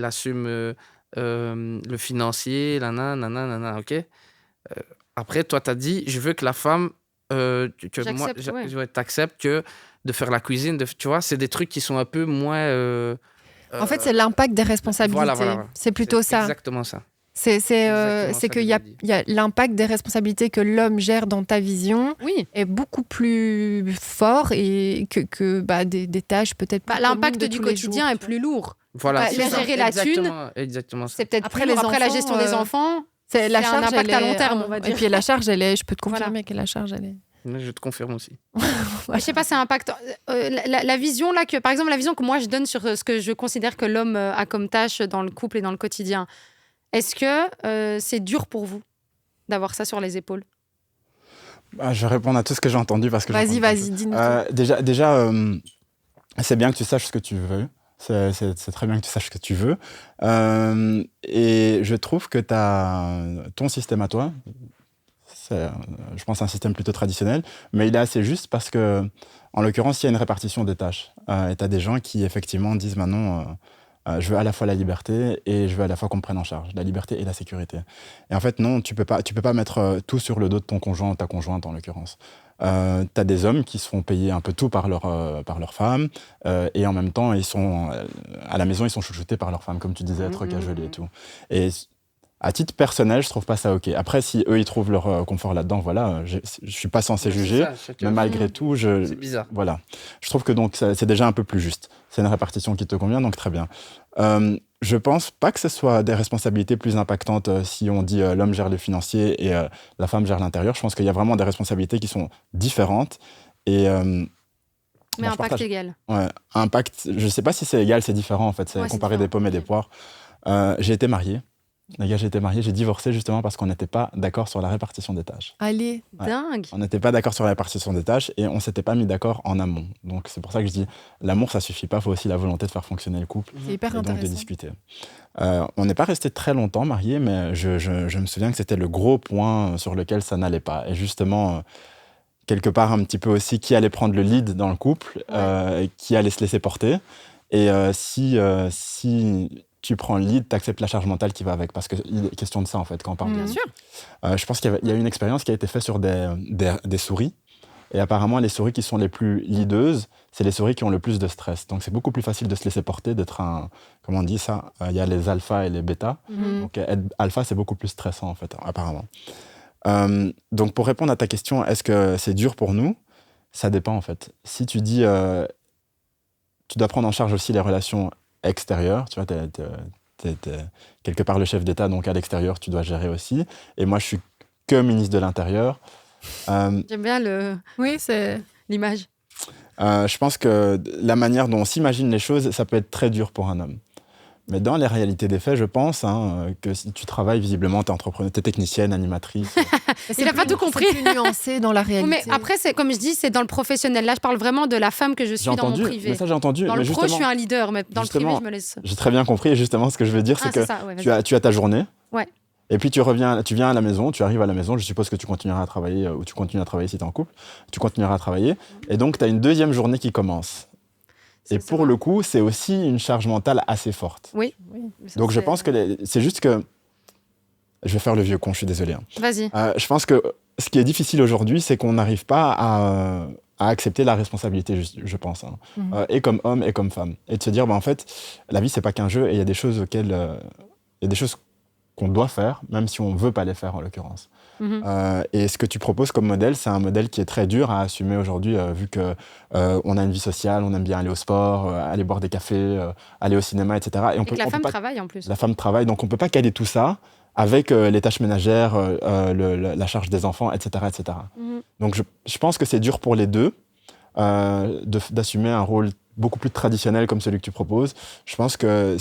assume le financier, nanana, ok. Après, toi, tu as dit, je veux que la femme, que moi, J'accepte, ouais. t'acceptes que de faire la cuisine, tu vois, c'est des trucs qui sont un peu moins... En fait, c'est l'impact des responsabilités. voilà. C'est plutôt c'est ça. exactement ça. C'est exactement ça qu'il que y a, j'ai dit. il y a l'impact des responsabilités que l'homme gère dans ta vision Oui. est beaucoup plus fort et que des tâches peut-être plus L'impact communes de du tous les quotidien jours, est plus lourd. Voilà, Bah, c'est les ça. gérer la thune, Exactement ça. C'est peut-être Après, plus lourd. les Après, la enfants, gestion des enfants, C'est la C'est un charge, impact elle à est- long terme, on va Et dire. puis la charge, je peux te confirmer Voilà. que la charge, elle est. Je te confirme aussi. je sais pas, c'est impact. La vision là par exemple, la vision que moi je donne sur ce que je considère que l'homme a comme tâche dans le couple et dans le quotidien. Est-ce que c'est dur pour vous d'avoir ça sur les épaules? Je vais répondre à tout ce que j'ai entendu parce que Vas-y, j'entends plein de vas-y, choses. dis-nous. Déjà, c'est bien que tu saches ce que tu veux. C'est très bien que tu saches ce que tu veux. Et je trouve que ton système à toi, c'est, je pense, un système plutôt traditionnel, mais il est assez juste parce que, en l'occurrence, il y a une répartition des tâches. Et tu as des gens qui, effectivement, disent, non, Je veux à la fois la liberté et je veux à la fois qu'on me prenne en charge, la liberté et la sécurité. Et en fait, non, tu peux pas mettre tout sur le dos de ton conjoint ou ta conjointe, en l'occurrence. Tu as des hommes qui se font payer un peu tout par leur femme, et en même temps, à la maison, ils sont chouchoutés par leur femme, comme tu disais, être cajolés et tout. Et à titre personnel, je trouve pas ça OK. Après, si eux, ils trouvent leur confort là-dedans, voilà, je suis pas censé juger, mais malgré tout, C'est bizarre. voilà. Je trouve que donc c'est déjà un peu plus juste. C'est une répartition qui te convient, donc très bien. Je pense pas que ce soit des responsabilités plus impactantes si on dit l'homme gère le financier et la femme gère l'intérieur. Je pense qu'il y a vraiment des responsabilités qui sont différentes. Et, Mais bon, je impact partage. égal. Ouais, impact, je sais pas si c'est égal, c'est différent en fait. C'est Ouais, c'est comparer des différent. pommes et des Ok. poires. J'ai été marié. Les gars, j'ai été marié, j'ai divorcé justement parce qu'on n'était pas d'accord sur la répartition des tâches. Allez, Ouais. Dingue. On n'était pas d'accord sur la répartition des tâches et on s'était pas mis d'accord en amont. Donc c'est pour ça que je dis, l'amour, ça suffit pas, il faut aussi la volonté de faire fonctionner le couple c'est hyper et donc de intéressant. discuter. On n'est pas resté très longtemps mariés, mais je me souviens que c'était le gros point sur lequel ça n'allait pas. Et justement, quelque part un petit peu aussi, qui allait prendre le lead dans le couple, qui allait se laisser porter. Et si tu prends le lead, tu acceptes la charge mentale qui va avec. Parce qu'il est question de ça, en fait, quand on parle de Bien lead. sûr. Je pense qu'il y a une expérience qui a été faite sur des souris. Et apparemment, les souris qui sont les plus leadeuses, c'est les souris qui ont le plus de stress. Donc, c'est beaucoup plus facile de se laisser porter, d'être un... Comment on dit ça? Il y a les alphas et les bêtas. Donc, être alpha, c'est beaucoup plus stressant, en fait, apparemment. Donc, pour répondre à ta question, est-ce que c'est dur pour nous? Ça dépend, en fait. Si tu dis... tu dois prendre en charge aussi les relations extérieures. Tu vois, t'es quelque part le chef d'État, donc à l'extérieur, tu dois gérer aussi. Et moi, je suis que ministre de l'Intérieur. J'aime bien Oui, c'est... l'image. Je pense que la manière dont on s'imagine les choses, ça peut être très dur pour un homme. Mais dans les réalités des faits, je pense que si tu travailles, visiblement, tu es entrepreneur, tu es technicienne, animatrice. Il a pas tout compris. C'est plus nuancé dans la Oui, réalité. mais après, c'est comme je dis, c'est dans le professionnel. Là, je parle vraiment de la femme que je suis J'ai dans mon entendu, privé. mais ça j'ai entendu. Dans mais le pro, je justement, suis un leader, mais dans le privé, justement, je me laisse. j'ai très bien compris. Et justement, ce que je veux dire, c'est que c'est ça, ouais, tu as ta journée. Ouais. Et puis tu viens à la maison, tu arrives à la maison, je suppose que tu continueras à travailler, ou tu continues à travailler si tu es en couple, tu continueras à travailler. Et donc, tu as une deuxième journée qui commence. Et C'est pour vrai. le coup, c'est aussi une charge mentale assez forte. Oui. Donc je pense que c'est juste que... Je vais faire le vieux con, je suis désolé. Hein. Vas-y. Je pense que ce qui est difficile aujourd'hui, c'est qu'on n'arrive pas à accepter la responsabilité, je pense. Hein. Et comme homme et comme femme. Et de se dire, en fait, la vie, c'est pas qu'un jeu et il y a des choses auxquelles... il y a des choses qu'on doit faire, même si on ne veut pas les faire, en l'occurrence. Et ce que tu proposes comme modèle, c'est un modèle qui est très dur à assumer aujourd'hui, vu qu'on a une vie sociale, on aime bien aller au sport, aller boire des cafés, aller au cinéma, etc. Et que la femme travaille en plus. La femme travaille, donc on ne peut pas caler tout ça avec les tâches ménagères, la charge des enfants, etc. etc. Donc je pense que c'est dur pour les deux d'assumer un rôle beaucoup plus traditionnel comme celui que tu proposes. Je pense que,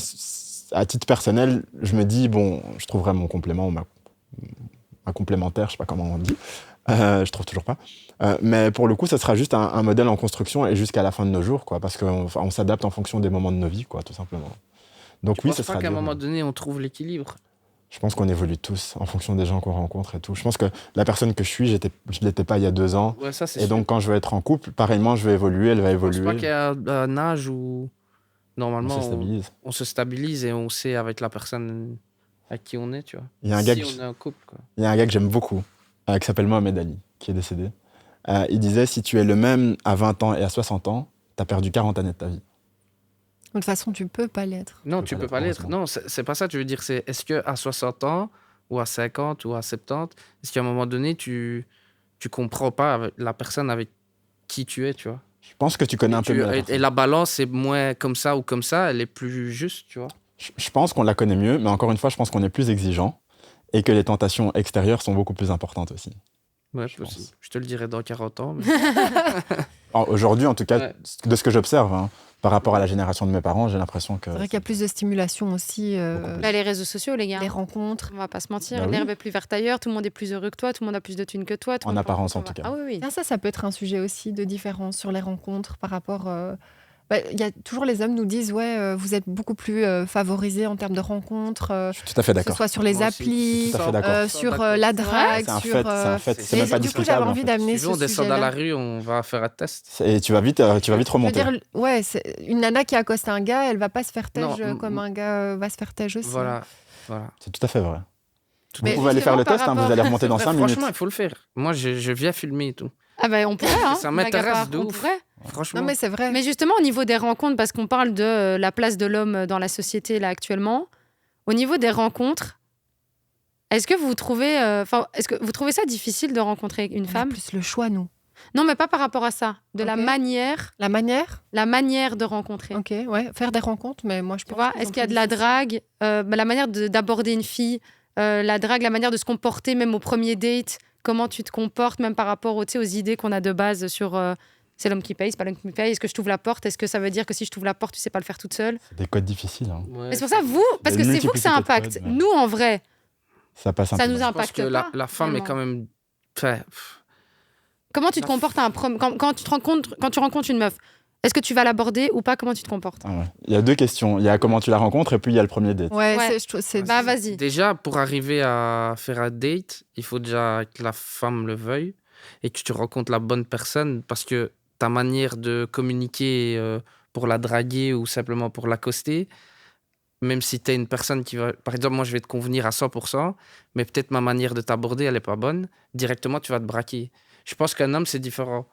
à titre personnel, je me dis, bon, je trouverai mon complément, ma complémentaire, je sais pas comment on dit, je trouve toujours pas. Mais pour le coup, ça sera juste un modèle en construction et jusqu'à la fin de nos jours, quoi, parce qu'on s'adapte en fonction des moments de nos vies, quoi, tout simplement. Donc Tu oui, penses ce pas sera qu'à un dur. moment donné, on trouve l'équilibre? Je pense qu'on évolue tous en fonction des gens qu'on rencontre et tout. Je pense que la personne que je suis, je ne l'étais pas il y a 2 ans. Ouais, ça, c'est Et sûr. donc, quand je vais être en couple, pareillement, je vais évoluer, elle va Je pense évoluer. pas qu'il y a un âge où, On normalement, se stabilise. on se stabilise et on sait avec la personne avec qui on est, tu vois. Il y a un Si gars on est un couple, quoi. Il y a un gars que j'aime beaucoup, qui s'appelle Mohamed Ali, qui est décédé. Il disait, si tu es le même à 20 ans et à 60 ans, tu as perdu 40 années de ta vie. De toute façon, tu peux pas l'être. Non, peux tu pas peux l'être, pas l'être. heureusement. Non, c'est pas ça. Tu veux dire, c'est est-ce qu'à 60 ans, ou à 50, ou à 70, est-ce qu'à un moment donné, tu comprends pas avec la personne avec qui tu es, tu vois? Je pense que tu connais un peu mieux la Et personne. la balance est moins comme ça ou comme ça, elle est plus juste, tu vois? Je pense qu'on la connaît mieux, mais encore une fois, je pense qu'on est plus exigeant et que les tentations extérieures sont beaucoup plus importantes aussi. Ouais, Je pense. je te le dirai dans 40 ans. Mais... Aujourd'hui, en tout cas, Ouais. de ce que j'observe, hein, par rapport à la génération de mes parents, j'ai l'impression que... C'est vrai qu'il y a plus de stimulation aussi. Là, les réseaux sociaux, les gars. Les rencontres. On va pas se mentir, Bah oui. l'herbe est plus verte ailleurs, tout le monde est plus heureux que toi, tout le monde a plus de thunes que toi. Tout le En monde apparence, pense en qu'on tout va- cas. Ah oui, oui. Ça peut être un sujet aussi de différence sur les rencontres par rapport Il y a toujours les hommes nous disent vous êtes beaucoup plus favorisés en termes de rencontres, Je suis tout à fait que ce d'accord. soit sur les Moi aussi. applis, Tout à fait d'accord. sur la drague, C'est un sur. fait, c'est un fait. C'est Et même pas du coup, discutable. j'avais en envie fait. d'amener Si tu veux, ce on descend dans sujet-là. la rue, on va faire un test. Et tu vas vite Je veux remonter. dire, c'est une nana qui accoste un gars, elle va pas se faire têche Non, comme un gars va se faire têche aussi. Voilà. C'est tout à fait vrai. Mais Vous pouvez aller faire le justement, test, par vous allez remonter dans Ouais, 5 minutes. franchement, il faut le faire. Moi, je viens filmer et tout. Ah ben on pourrait, hein. Ça blague à m'intéresse part, de on ouf. pourrait. Franchement. Non, mais c'est vrai. Mais justement, au niveau des rencontres, parce qu'on parle de la place de l'homme dans la société là actuellement, au niveau des rencontres, est-ce que vous trouvez, est-ce que vous trouvez ça difficile de rencontrer une On a femme? plus le choix, nous. Non, mais pas par rapport à ça. De Ok. la La manière de rencontrer. Ok, faire des rencontres, mais moi je Tu pense. vois, qu'ils est-ce ont qu'il y a plus de la difficile. drague, la manière d'aborder une fille, la drague, la manière de se comporter même au premier date, comment tu te comportes même par rapport aux idées qu'on a de base sur c'est l'homme qui paye, c'est pas l'homme qui paye, est-ce que je t'ouvre la porte, est-ce que ça veut dire que si je t'ouvre la porte, tu sais pas le faire toute seule? C'est des codes difficiles. Hein. Ouais, Et c'est pour ça, vous, parce Il y que a une c'est vous que ça multiplicité de impacte. codes, ouais. Nous, en vrai, Ça passe un ça peu. nous je pense impacte que pas. la femme est vraiment. quand même. Enfin, Comment tu te La comportes quand tu rencontres une meuf? Est-ce que tu vas l'aborder ou pas? Comment tu te comportes? Ah ouais. Il y a deux questions. Il y a comment tu la rencontres et puis il y a le premier date. Ouais, Ouais. je trouve c'est. Bah vas-y. déjà, pour arriver à faire un date, il faut déjà que la femme le veuille et que tu rencontres la bonne personne parce que ta manière de communiquer pour la draguer ou simplement pour l'accoster, même si tu es une personne qui va. Par exemple, moi, je vais te convenir à 100%, mais peut-être ma manière de t'aborder, elle n'est pas bonne. Directement, tu vas te braquer. Je pense qu'un homme, c'est différent.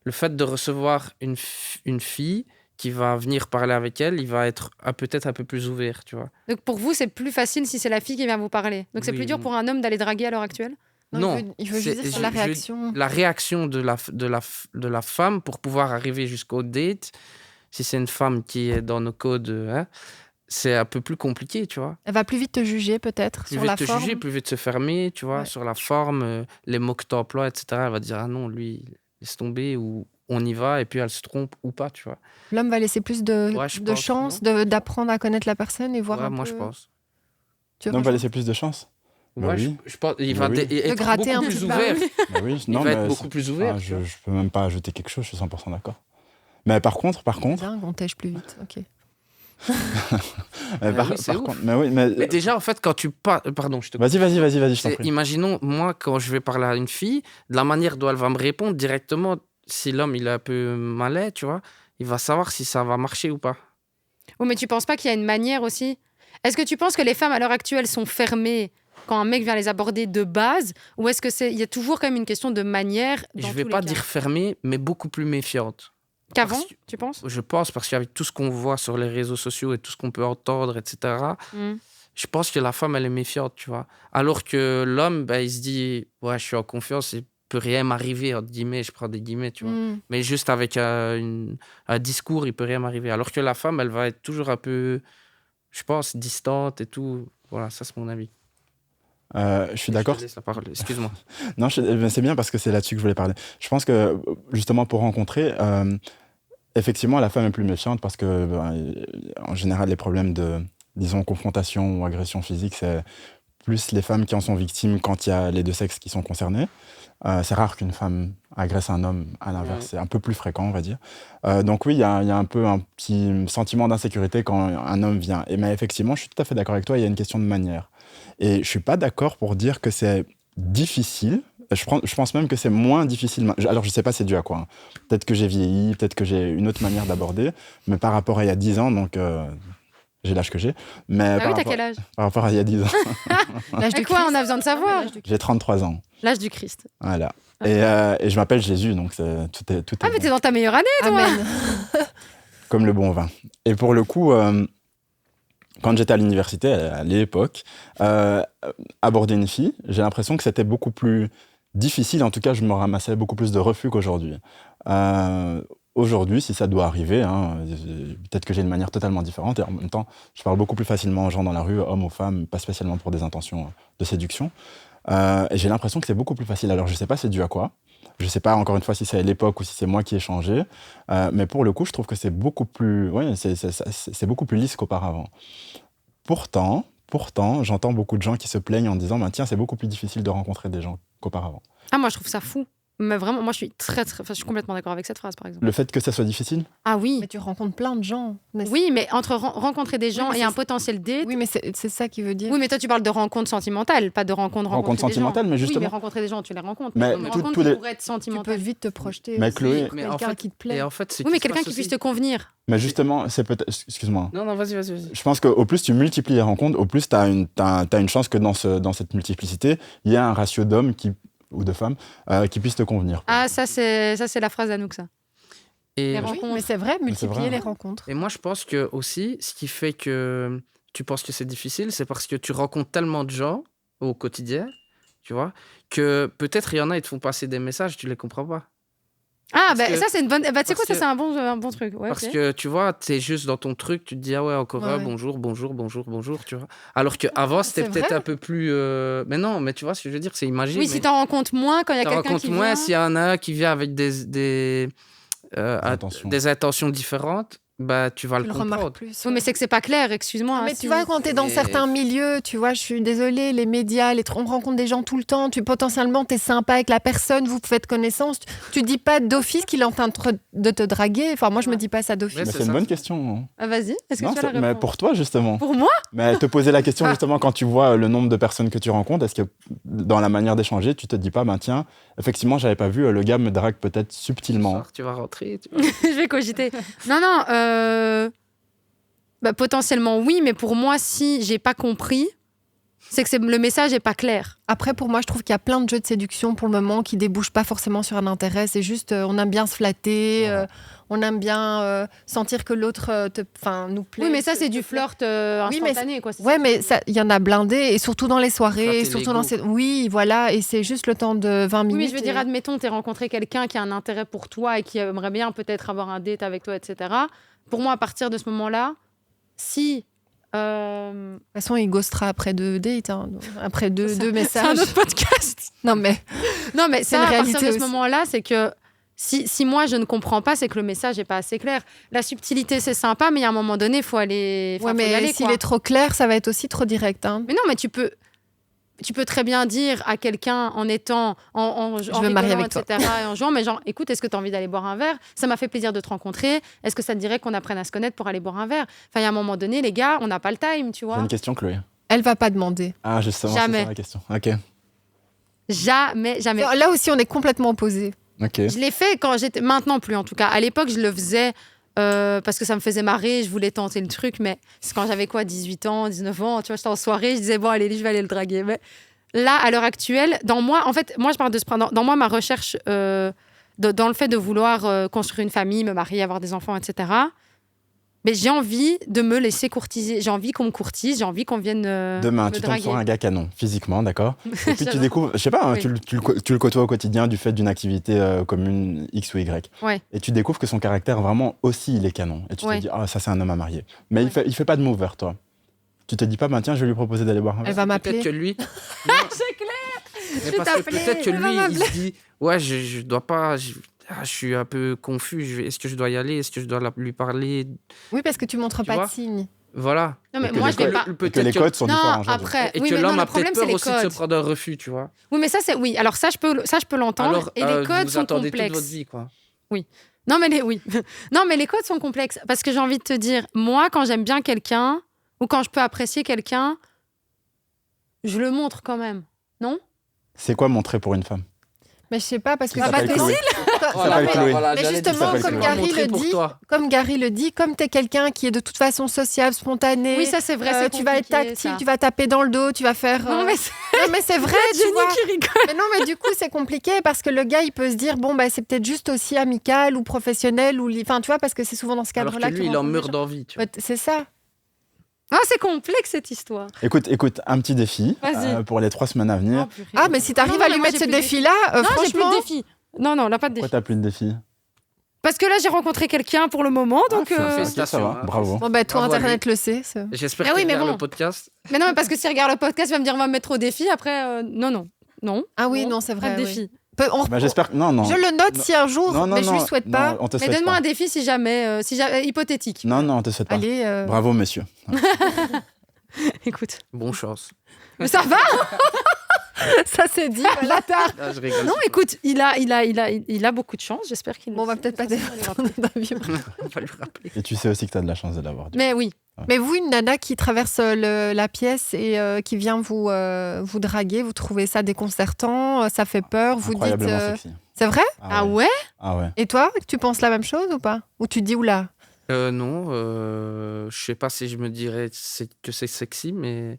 Le fait de recevoir une fille qui va venir parler avec elle, il va être peut-être un peu plus ouvert, tu vois. Donc pour vous, c'est plus facile si c'est la fille qui vient vous parler. Donc c'est Oui, plus dur pour un homme d'aller draguer à l'heure actuelle? Non, il veut juste c'est- dire sur la je- réaction. La réaction de la femme pour pouvoir arriver jusqu'au date, si c'est une femme qui est dans nos codes, c'est un peu plus compliqué, tu vois. Elle va plus vite te juger, peut-être, Plus sur vite la te forme. juger, plus vite se fermer, tu vois, Ouais. sur la forme, les mots que tu emploies, etc. Elle va dire, ah non, lui, laisse tomber, ou on y va, et puis elle se trompe ou pas, tu vois. L'homme va laisser plus de, Ouais, je de pense, chance non d'apprendre à connaître la personne et voir Ouais, un moi, peu. je pense. Tu veux Non, on pas va laisser plus de chance. Bah Ouais, oui. je pense il Bah va oui. être gratter un beaucoup petit plus peu. ouvert. Bah oui, Il non, va mais être beaucoup plus ouvert. tu vois. je peux même pas ajouter quelque chose, je suis 100% d'accord. Mais par contre, Dingue, on tèche plus vite. Ok. oui, c'est ouf. mais oui, mais Mais déjà, en fait, quand tu parles... Pardon, je te vas-y, je t'en C'est- prie. Imaginons, moi, quand je vais parler à une fille, de la manière dont elle va me répondre directement, si l'homme il est un peu malais, tu vois, il va savoir si ça va marcher ou pas. Oh, mais tu penses pas qu'il y a une manière aussi? Est-ce que tu penses que les femmes à l'heure actuelle sont fermées quand un mec vient les aborder de base? Ou est-ce que il y a toujours quand même une question de manière dans Je vais tous pas les cas dire fermée, mais beaucoup plus méfiante. qu'avant, parce que- tu penses? Je pense, parce qu'avec tout ce qu'on voit sur les réseaux sociaux et tout ce qu'on peut entendre, etc., Hmm. je pense que la femme, elle est méfiante, tu vois. Alors que l'homme, ben, il se dit, ouais, je suis en confiance, il peut rien m'arriver, entre guillemets, je prends des guillemets, tu vois. Mm. Mais juste avec un discours, il peut rien m'arriver. Alors que la femme, elle va être toujours un peu, je pense, distante et tout. Voilà, ça c'est mon avis. Je suis d'accord. Je te laisse la parole, excuse-moi. Non, mais c'est bien parce que c'est là-dessus que je voulais parler. Je pense que, justement, pour rencontrer, effectivement, la femme est plus méfiante parce que, en général, les problèmes de, disons, confrontation ou agression physique, c'est plus les femmes qui en sont victimes quand il y a les deux sexes qui sont concernés. C'est rare qu'une femme agresse un homme, à l'inverse. Ouais. C'est un peu plus fréquent, on va dire. Donc oui, il y a un peu un petit sentiment d'insécurité quand un homme vient. Mais effectivement, je suis tout à fait d'accord avec toi, il y a une question de manière. Et je ne suis pas d'accord pour dire que c'est difficile. Je pense même que c'est moins difficile. Alors, je ne sais pas c'est dû à quoi. Hein. Peut-être que j'ai vieilli, peut-être que j'ai une autre manière d'aborder. Mais par rapport à il y a 10 ans, donc j'ai l'âge que j'ai. Mais Ah par, oui, t'as rapport, quel âge? par rapport à il y a 10 ans, L'âge Et du quoi, Christ. on a besoin de savoir? j'ai 33 ans. L'âge du Christ. Voilà. Ok. Et je m'appelle Jésus, donc tout est Ah, mais bon. t'es dans ta meilleure année, toi! Amen. Comme le bon vin. Et pour le coup, quand j'étais à l'université, à l'époque, aborder une fille, j'ai l'impression que c'était beaucoup plus difficile. En tout cas, je me ramassais beaucoup plus de refus qu'aujourd'hui. Aujourd'hui, si ça doit arriver, hein, peut-être que j'ai une manière totalement différente. Et en même temps, je parle beaucoup plus facilement aux gens dans la rue, hommes ou femmes, pas spécialement pour des intentions de séduction. Et j'ai l'impression que c'est beaucoup plus facile. Alors, je ne sais pas c'est dû à quoi. Je ne sais pas, encore une fois, si c'est l'époque ou si c'est moi qui ai changé. Mais pour le coup, je trouve que c'est beaucoup plus, c'est beaucoup plus lisse qu'auparavant. Pourtant, j'entends beaucoup de gens qui se plaignent en disant « Tiens, c'est beaucoup plus difficile de rencontrer des gens qu'auparavant. » Ah, moi, je trouve ça fou. Mais vraiment, moi, je suis je suis complètement d'accord avec cette phrase, par exemple. Le fait que ça soit difficile? Ah oui. Mais tu rencontres plein de gens. Oui, mais entre rencontrer des gens Oui, mais et c'est- un potentiel date. Oui, mais c'est ça qui veut dire. Oui, mais toi, tu parles de rencontres sentimentales, pas de rencontres Sentimentales, mais Oui, justement. mais rencontrer des gens, tu les rencontres. Mais une tout- rencontre tous qui les- pourrait être Tu sentimentale. peux vite te projeter. Mais aussi, Chloé- pour Mais en quelqu'un fait- qui te plaît. Et en fait, ce Oui, mais qui se quelqu'un passe qui puisse aussi- te convenir. Mais justement, c'est peut-être... Excuse-moi. Non, vas-y. Je pense qu'au plus tu multiplies les rencontres, au plus tu as une chance que dans cette multiplicité, il y a un ratio d'hommes ou de femmes qui puissent te convenir. Ah, ça, c'est la phrase d'Anouk, ça. Et, Les Oui, rencontres. mais c'est vrai, multiplier vrai. les rencontres. et moi, je pense que aussi, ce qui fait que tu penses que c'est difficile, c'est parce que tu rencontres tellement de gens au quotidien, tu vois, que peut-être il y en a, ils te font passer des messages, tu les comprends pas. Ah, Parce que- ça, c'est une bonne. Tu sais quoi, parce ça, que- c'est un bon truc. Ouais, Parce ok. que tu vois, t'es juste dans ton truc, tu te dis ah ouais, encore Ouais. bonjour, tu vois. Alors qu'avant, c'était C'est peut-être vrai. un peu plus. Mais non, mais tu vois ce que je veux dire, c'est imagé. Oui, mais si t'en rencontres moins quand il y a t'en quelqu'un rencontres qui moins vient. s'il y en a un qui vient avec Attention. des intentions différentes, bah tu vas Tu le le comprendre. remarques plus. Oui, mais c'est que c'est pas clair, excuse-moi. Non, hein, mais si- tu vois, quand tu es dans Mais- certains milieux, tu vois, je suis désolée, les médias, on rencontre des gens tout le temps, potentiellement, tu es sympa avec la personne, vous faites connaissance, tu dis pas d'office qu'il est en train de te draguer. Enfin, moi, je me dis pas ça d'office. Ouais, Mais c'est c'est une ça. bonne question. Hein. Ah, vas-y, est-ce que Non, tu as la mais réponse pour toi, justement. Pour moi Mais te poser la question, justement, quand tu vois le nombre de personnes que tu rencontres, est-ce que dans la manière d'échanger, tu te dis pas, ben tiens, effectivement, j'avais pas vu, le gars me drague peut-être Ce subtilement. soir, tu vas rentrer. Tu vois. Je vais cogiter. Non. Bah, potentiellement, oui, mais pour moi, si j'ai pas compris, c'est que le message est pas clair. Après, pour moi, je trouve qu'il y a plein de jeux de séduction pour le moment qui débouchent pas forcément sur un intérêt. C'est juste, on aime bien se flatter, Voilà. on aime bien sentir que l'autre nous plaît. Oui, mais ça, c'est du flirt Oui, mais instantané, quoi. c'est Ouais, ça. mais il y en a blindé, et surtout dans les soirées, Flatter surtout l'ego. dans ces... Oui, voilà, et c'est juste le temps de 20 Oui, minutes. mais je veux dire, et- admettons, t'es rencontré quelqu'un qui a un intérêt pour toi et qui aimerait bien peut-être avoir un date avec toi, etc. Pour moi, à partir de ce moment-là, si... De toute façon, il ghostera après 2 dates, hein, après deux C'est un messages. autre podcast. Non, mais Non, mais C'est ça, une à partir réalité de ce aussi. moment-là, c'est que si moi, je ne comprends pas, c'est que le message n'est pas assez clair. La subtilité, c'est sympa, mais il y a un moment donné, il faut aller, ouais, faut y mais aller, s'il quoi. est trop clair, ça va être aussi trop direct. Hein. Mais non, mais tu peux très bien dire à quelqu'un en étant en veux me marier rigolant, avec toi. etc. et en jouant, mais genre, écoute, est-ce que tu as envie d'aller boire un verre? Ça m'a fait plaisir de te rencontrer. Est-ce que ça te dirait qu'on apprenne à se connaître pour aller boire un verre? Enfin, il y a un moment donné, les gars, on n'a pas le time, tu J'ai vois. une question, Chloé. Elle va pas demander. Ah, justement, Jamais. c'est ça la question. Ok. Jamais. Là aussi, on est complètement opposés. Ok. Je l'ai fait quand j'étais... Maintenant plus, en tout cas. À l'époque, je le faisais parce que ça me faisait marrer, je voulais tenter le truc, mais c'est quand j'avais quoi, 18 ans, 19 ans, tu vois, j'étais en soirée, je disais, bon, allez, je vais aller le draguer. Mais là, à l'heure actuelle, dans moi, en fait, moi, je parle de ce... Dans moi, ma recherche, dans le fait de vouloir construire une famille, me marier, avoir des enfants, etc., mais j'ai envie de me laisser courtiser. J'ai envie qu'on me courtise, j'ai envie qu'on vienne Demain, me tu tombes draguer. sur un gars canon, physiquement, d'accord. Et puis tu J'adore. découvres, je sais pas, hein, Oui. tu le côtoies au quotidien du fait d'une activité commune X ou Y. Ouais. Et tu découvres que son caractère, vraiment, aussi, il est canon. Et tu Ouais. te dis, ah, ça, c'est un homme à marier. Mais Ouais. il fait pas de move vers toi. Tu te dis pas, ben tiens, je vais lui proposer d'aller boire un Elle verre. va Peut-être que m'appeler. lui. C'est clair. Mais Je parce que t'appelais, peut-être que elle va lui, il m'appeler. se dit ouais, je dois pas. Je suis un peu confus. Est-ce que je dois y aller? Est-ce que je dois lui parler? Oui, parce que tu montres Tu pas vois de signes. Voilà. Non, mais Et que moi, les je vais codes- pas... Et que les codes sont différents. Non, genre, après... Et oui, que mais non, l'homme le a problème, peut-être c'est peur les aussi de se codes. prendre un refus, tu vois. Oui, mais ça, c'est... Oui, alors ça, je peux l'entendre. Alors, Et les codes vous sont attendez toute complexes. votre vie, quoi. Non, mais oui. Non, mais les codes sont complexes. Parce que j'ai envie de te dire, moi, quand j'aime bien quelqu'un, ou quand je peux apprécier quelqu'un, je le montre quand même. Non? C'est quoi montrer pour une femme? Mais je sais pas, parce que... Qui s'appelle Chloé. Voilà, Chloé. Mais justement, s'appelle comme Chloé. Gary Montrer le pour dit, toi. comme tu es quelqu'un qui est de toute façon sociable, spontané, Oui, ça, c'est vrai. c'est tu vas être compliqué, tactile, ça. tu vas taper dans le dos, tu vas faire... Non, mais c'est Non, mais c'est vrai, tu Jenny vois. qui rigole. Mais non, mais du coup, c'est compliqué parce que le gars, il peut se dire, bon, bah, c'est peut-être juste aussi amical ou professionnel, ou enfin, tu vois, parce que c'est souvent dans ce Alors cadre-là que qu'il lui, il en rencontre meurt des gens. d'envie, tu vois. Ouais, c'est ça. Ah, c'est complexe, cette histoire. Écoute, un petit défi Vas-y. pour les 3 semaines à venir. purée. Ah, mais si t'arrives Non, à mais lui moi, mettre j'ai ce plus de défi-là, Non, j'ai plus franchement... de défi. Non, là, pas de Pourquoi défi. t'as plus de défi? Parce que là, j'ai rencontré quelqu'un pour le moment, donc... Ok, ça Félicitations, va, hein. bravo. Bon, bah, toi, Bravo à Internet le sait. J'espère Ah oui, qu'il mais regarde bon. le podcast. Mais non, mais parce que s'il regarde le podcast, il va me dire, on va me mettre au défi. Après, non. Ah oui, Non, non, c'est Pas vrai. de oui. défi. Bah, j'espère que... Non, non. Je le note Non. si un jour, Non, non, mais je lui non, souhaite non, pas. on te Mais souhaite donne-moi pas. un défi si jamais, hypothétique. Non, non, on te souhaite pas. Allez, Bravo, monsieur. Écoute. Bonne chance. Mais ça va. Ça c'est dit. Voilà. Ah, je rigole. Non, écoute, il a beaucoup de chance. J'espère qu'il. Bon, on va peut-être pas défendre d'avis. On va lui rappeler. Et tu sais aussi que tu as de la chance de l'avoir. Mais oui. Mais vous, une nana qui traverse la pièce et qui vient vous draguer, vous trouvez ça déconcertant, ça fait peur, vous dites... Incroyablement sexy. C'est vrai? Ah ouais? Ah ouais. Et toi, tu penses la même chose ou pas? Ou tu te dis, oula, Non, je sais pas si je me dirais que c'est sexy, mais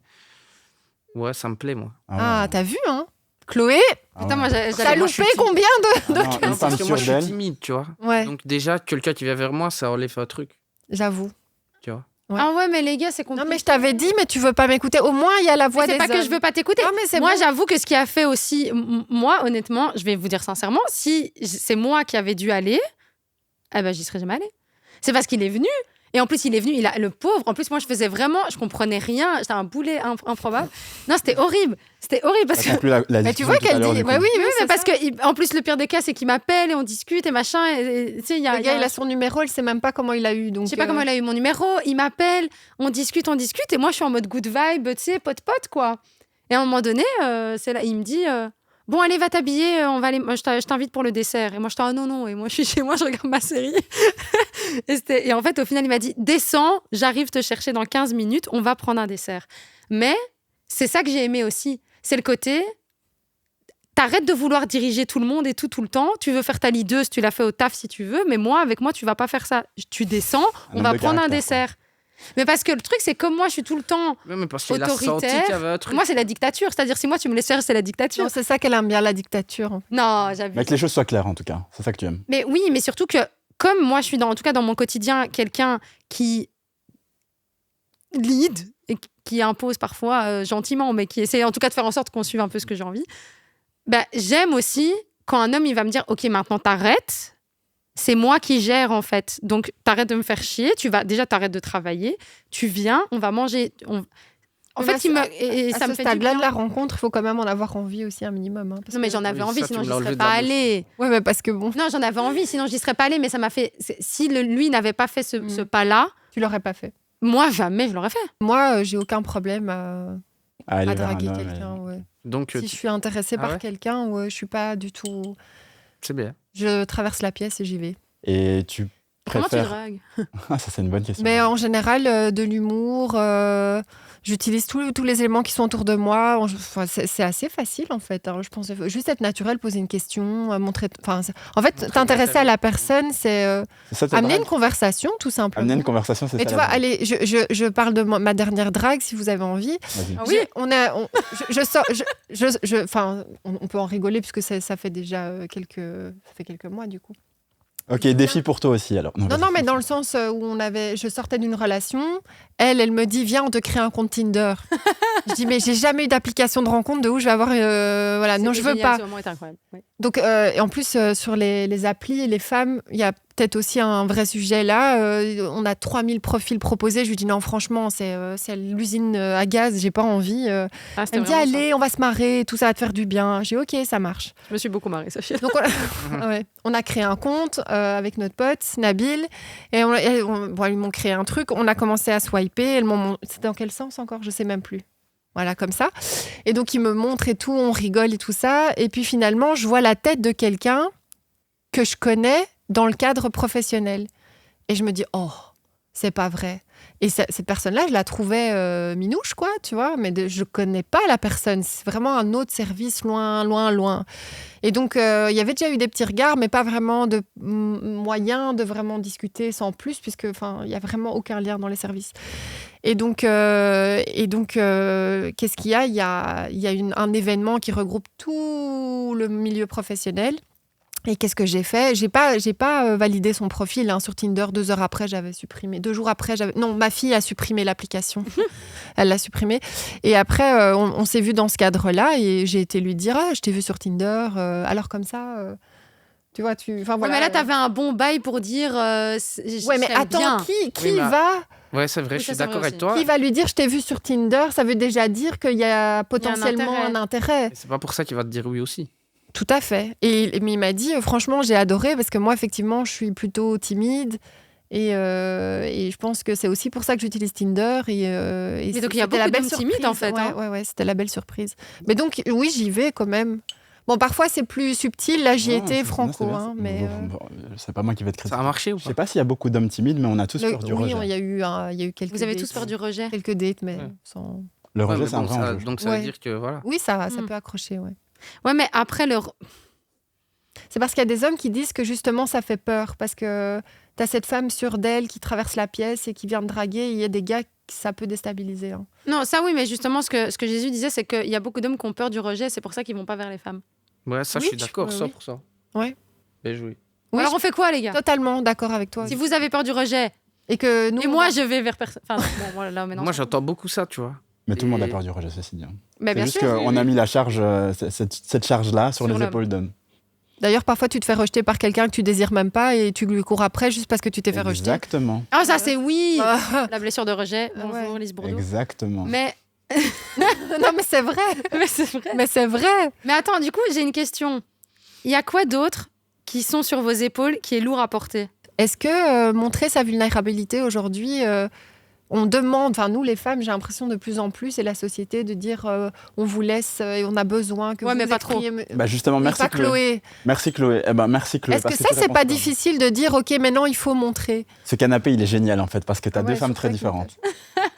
ouais, ça me plaît, moi. ah, ouais. t'as vu, hein? Chloé, Ah Putain, ouais. moi, t'as moi, je suis loupé timide. combien de... Ah non, une Non, femme parce que moi, je sûre suis d'elle. timide, tu vois. Ouais, Donc déjà, quelqu'un qui vient vers moi, ça enlève un truc, j'avoue. tu vois. Ouais. Ah ouais, mais les gars, c'est Non, compliqué. mais je t'avais dit, mais tu veux pas m'écouter. Au moins, il y a la voix Mais des c'est pas que hommes. je veux pas t'écouter. Non, mais c'est Moi, bon. j'avoue que ce qui a fait aussi, moi, honnêtement, je vais vous dire sincèrement, si c'est moi qui avais dû aller, eh ben, j'y serais jamais allée. C'est parce qu'il est venu. Et en plus, il est venu, le pauvre. En plus, moi, je faisais vraiment, je comprenais rien. J'étais un boulet improbable. Non, c'était horrible. C'était horrible parce Ça que. conclut la Mais tu discussion vois tout à qu'elle l'heure, dit... du coup. Ouais, oui, Oui, mais c'est parce ça. que, en plus, le pire des cas, c'est qu'il m'appelle et on discute et machin. Et, tu sais, il y a. Le gars, il a son numéro, elle sait même pas comment il a eu. Donc, Je sais pas comment il a eu mon numéro. Il m'appelle, on discute. Et moi, je suis en mode good vibe, tu sais, pote, quoi. Et à un moment donné, c'est là, il me dit bon, allez, va t'habiller, on va aller, je t'invite pour le dessert. Et moi, j'étais non. Et moi, je suis chez moi, je regarde ma série. Et en fait, au final, il m'a dit descends, j'arrive te chercher dans 15 minutes, on va prendre un dessert. Mais c'est ça que j'ai aimé aussi. C'est le côté. T'arrêtes de vouloir diriger tout le monde et tout le temps. Tu veux faire ta leaduse, tu l'as fait au taf si tu veux, mais avec moi, tu vas pas faire ça. Tu descends, on homme va de prendre un caractère, dessert. Mais parce que le truc, c'est comme moi, je suis tout le temps Ouais, mais parce qu'il a senti autoritaire. qu'il y avait un truc. Moi, c'est la dictature. C'est-à-dire, si moi, tu me laisses faire, c'est la dictature. Non, c'est ça qu'elle aime bien, la dictature. Non, j'avoue. Mais que les choses soient claires, en tout cas. C'est ça que tu aimes. Mais oui, mais surtout que, comme moi, je suis en tout cas dans mon quotidien, quelqu'un qui lead et qui impose parfois gentiment, mais qui essaie en tout cas de faire en sorte qu'on suive un peu ce que j'ai envie, bah, j'aime aussi quand un homme, il va me dire « Ok, maintenant, t'arrêtes. C'est moi qui gère, en fait. Donc, t'arrêtes de me faire chier. T'arrêtes de travailler. Tu viens, on va manger. En fait, à ça ce me fait du stade-là bien. de la rencontre, il faut quand même en avoir envie aussi un minimum. Hein, parce Non, mais que- j'en avais Oui, envie, ça, sinon tu j'y me l'as serais enlevé de pas la bouche. allée. Ouais, mais parce que bon, Non, j'en avais envie, sinon j'y serais pas allée, mais ça m'a fait. Si lui n'avait pas fait ce pas-là, tu l'aurais pas fait. moi jamais je l'aurais fait. Moi, j'ai aucun problème à Aller vers un draguer homme, quelqu'un. Ouais. Donc, Si je suis intéressée Ah par ouais quelqu'un, ouais, je suis pas du tout. c'est bien. Je traverse la pièce et j'y vais. Et tu Comment tu préfères... dragues Ah, ça, c'est une bonne question. Mais en général, de l'humour, j'utilise tous les éléments qui sont autour de moi. Enfin, c'est assez facile en fait. Hein. Je pense juste être naturel, poser une question, montrer. Enfin, en fait, t'intéresser à la personne, c'est C'est ça, ta amener drague une conversation, tout simplement. Amener une conversation, c'est Mais ça. tu la vois, drague. allez, je parle de ma dernière drague, si vous avez envie. Vas-y. Ah oui. Je sors, enfin, on peut en rigoler puisque ça fait déjà quelques mois du coup. Ok, défi pour toi aussi, alors. Non, vas-y. mais dans le sens où je sortais d'une relation, elle me dit viens, on te crée un compte Tinder. Je dis mais j'ai jamais eu d'application de rencontre, de où je vais avoir, voilà, non je veux pas. Ce moment est incroyable. Oui. Donc et en plus sur les applis et les femmes, il y a peut-être aussi un vrai sujet là. On a 3000 profils proposés. Je lui dis non franchement c'est l'usine à gaz, j'ai pas envie. Ah, c'était Elle me dit vraiment ça. allez, on va se marrer, tout ça va te faire du bien. J'ai dit ok, ça marche. Je me suis beaucoup marrée, sachez. Donc ouais, on a créé un compte avec notre pote Nabil et bon, ils m'ont créé un truc. On a commencé à swiper. C'était dans quel sens encore? Je sais même plus. Voilà, comme ça. Et donc, ils me montrent et tout, on rigole et tout ça. Et puis finalement, je vois la tête de quelqu'un que je connais dans le cadre professionnel. Et je me dis, oh, c'est pas vrai. Et cette personne-là, je la trouvais minouche, quoi, tu vois. Mais je connais pas la personne. C'est vraiment un autre service, loin, loin, loin. Et donc, il y avait déjà eu des petits regards, mais pas vraiment de moyen de vraiment discuter sans plus, puisque, il y a vraiment aucun lien dans les services. Et donc, qu'est-ce qu'il y a? Il y a un événement qui regroupe tout le milieu professionnel. Et qu'est-ce que j'ai fait? J'ai pas validé son profil hein, sur Tinder. 2 heures après, j'avais supprimé. 2 jours après, non, ma fille a supprimé l'application. Elle l'a supprimée. Et après, on s'est vu dans ce cadre-là et j'ai été lui dire je t'ai vu sur Tinder. Alors comme ça, tu vois, enfin voilà. Mais là, t'avais un bon bail pour dire. Ouais, mais attends, bien. qui Oui, mais- va? Ouais, c'est vrai, Oui, je suis ça, c'est d'accord vrai avec aussi. toi. Qui va lui dire je t'ai vu sur Tinder? Ça veut déjà dire qu'il y a potentiellement un intérêt. Et c'est pas pour ça qu'il va te dire oui aussi. Tout à fait. Mais il m'a dit, franchement, j'ai adoré parce que moi, effectivement, je suis plutôt timide Et je pense que c'est aussi pour ça que j'utilise Tinder. Mais donc, il y a c'était la beaucoup belle d'hommes timides, surprise. en fait, hein. Ouais, c'était la belle surprise. Mais donc, oui, j'y vais quand même. Bon, parfois, c'est plus subtil. Là, j'y Non, étais c'est franco. bien, Hein, mais c'est pas moi qui vais te Ça critiquer. a marché ou Je sais pas? pas s'il y a beaucoup d'hommes timides, mais on a tous peur du oui, rejet. il y a eu quelques Vous avez dates. tous peur du rejet? Quelques dates, mais Ouais. sans... Le Ouais, rejet, mais c'est un bon, vrai ça, enjeu. donc ça Ouais. veut dire que voilà. Oui, ça Mm. peut accrocher, ouais. Ouais, mais après, C'est parce qu'il y a des hommes qui disent que justement ça fait peur parce que t'as cette femme sûre d'elle qui traverse la pièce et qui vient te draguer. Et il y a des gars que ça peut déstabiliser. Hein. Non, ça oui, mais justement, ce que Jésus disait, c'est qu'il y a beaucoup d'hommes qui ont peur du rejet, c'est pour ça qu'ils vont pas vers les femmes. Ouais, ça, Oui, je suis d'accord, oui. 100%. Ouais. Bien joué. Oui, Alors on fait quoi, les gars? Totalement d'accord avec toi. Si vous avez peur du rejet, Et que nous, et moi je vais vers personne. Enfin, bon, voilà, là, maintenant. Moi, j'entends beaucoup ça, tu vois. Mais tout le monde a Et- peur du rejet, ceci dit. Mais C'est bien juste sûr. qu'on a mis la charge, cette charge-là sur les l'homme. épaules d'hommes. D'ailleurs, parfois tu te fais rejeter par quelqu'un que tu désires même pas et tu lui cours après juste parce que tu t'es fait rejeter. Exactement. Ah, ça c'est oui. Ah, La blessure de rejet. Ah Bonjour, ouais. Lise Bourdeau. Exactement. Mais non, mais c'est vrai. mais c'est vrai. Mais c'est vrai. Mais attends, du coup, j'ai une question. Il y a quoi d'autre qui sont sur vos épaules qui est lourd à porter? Est-ce que montrer sa vulnérabilité aujourd'hui, on demande, enfin nous les femmes, j'ai l'impression de plus en plus, et la société de dire on vous laisse et on a besoin que Ouais, vous mais pas trop. exprimiez- Bah justement, Mais merci pas Chloé. Chloé. Merci Chloé. Eh ben, merci Chloé. Est-ce parce que ça, tu c'est réponds pas fort. difficile de dire, ok, maintenant il faut montrer? Ce canapé, il est génial en fait, parce que tu as Ouais, deux femmes faut très pas qu'il différentes.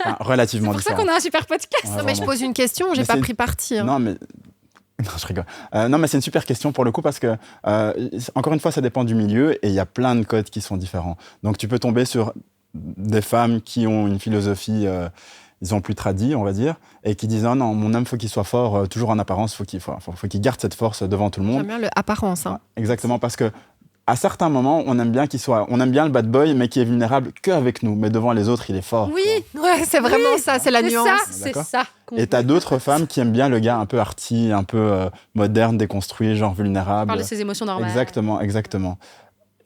Enfin, C'est relativement pour ça différentes. qu'on a un super podcast. Ouais, Non, mais je vraiment. pose une question, j'ai Mais pas c'est- pris parti. Hein. Non, mais. Non, je rigole. Non, mais c'est une super question pour le coup parce que, encore une fois, ça dépend du milieu et il y a plein de codes qui sont différents. Donc, tu peux tomber sur des femmes qui ont une philosophie, ils ont plus tradie, on va dire, et qui disent non, mon homme, faut qu'il soit fort, toujours en apparence, faut qu'il garde cette force devant tout le monde. J'aime bien le apparence. Hein. Exactement, parce que à certains moments, on aime bien on aime bien le bad boy, mais qui est vulnérable qu'avec nous, mais devant les autres, il est fort. Oui, Ouais, c'est vraiment ça, c'est la c'est nuance. ça, c'est D'accord. ça. qu'on Et t'as veut. d'autres femmes qui aiment bien le gars un peu arty, un peu moderne, déconstruit, genre On vulnérable. parle de ses émotions normales. Exactement.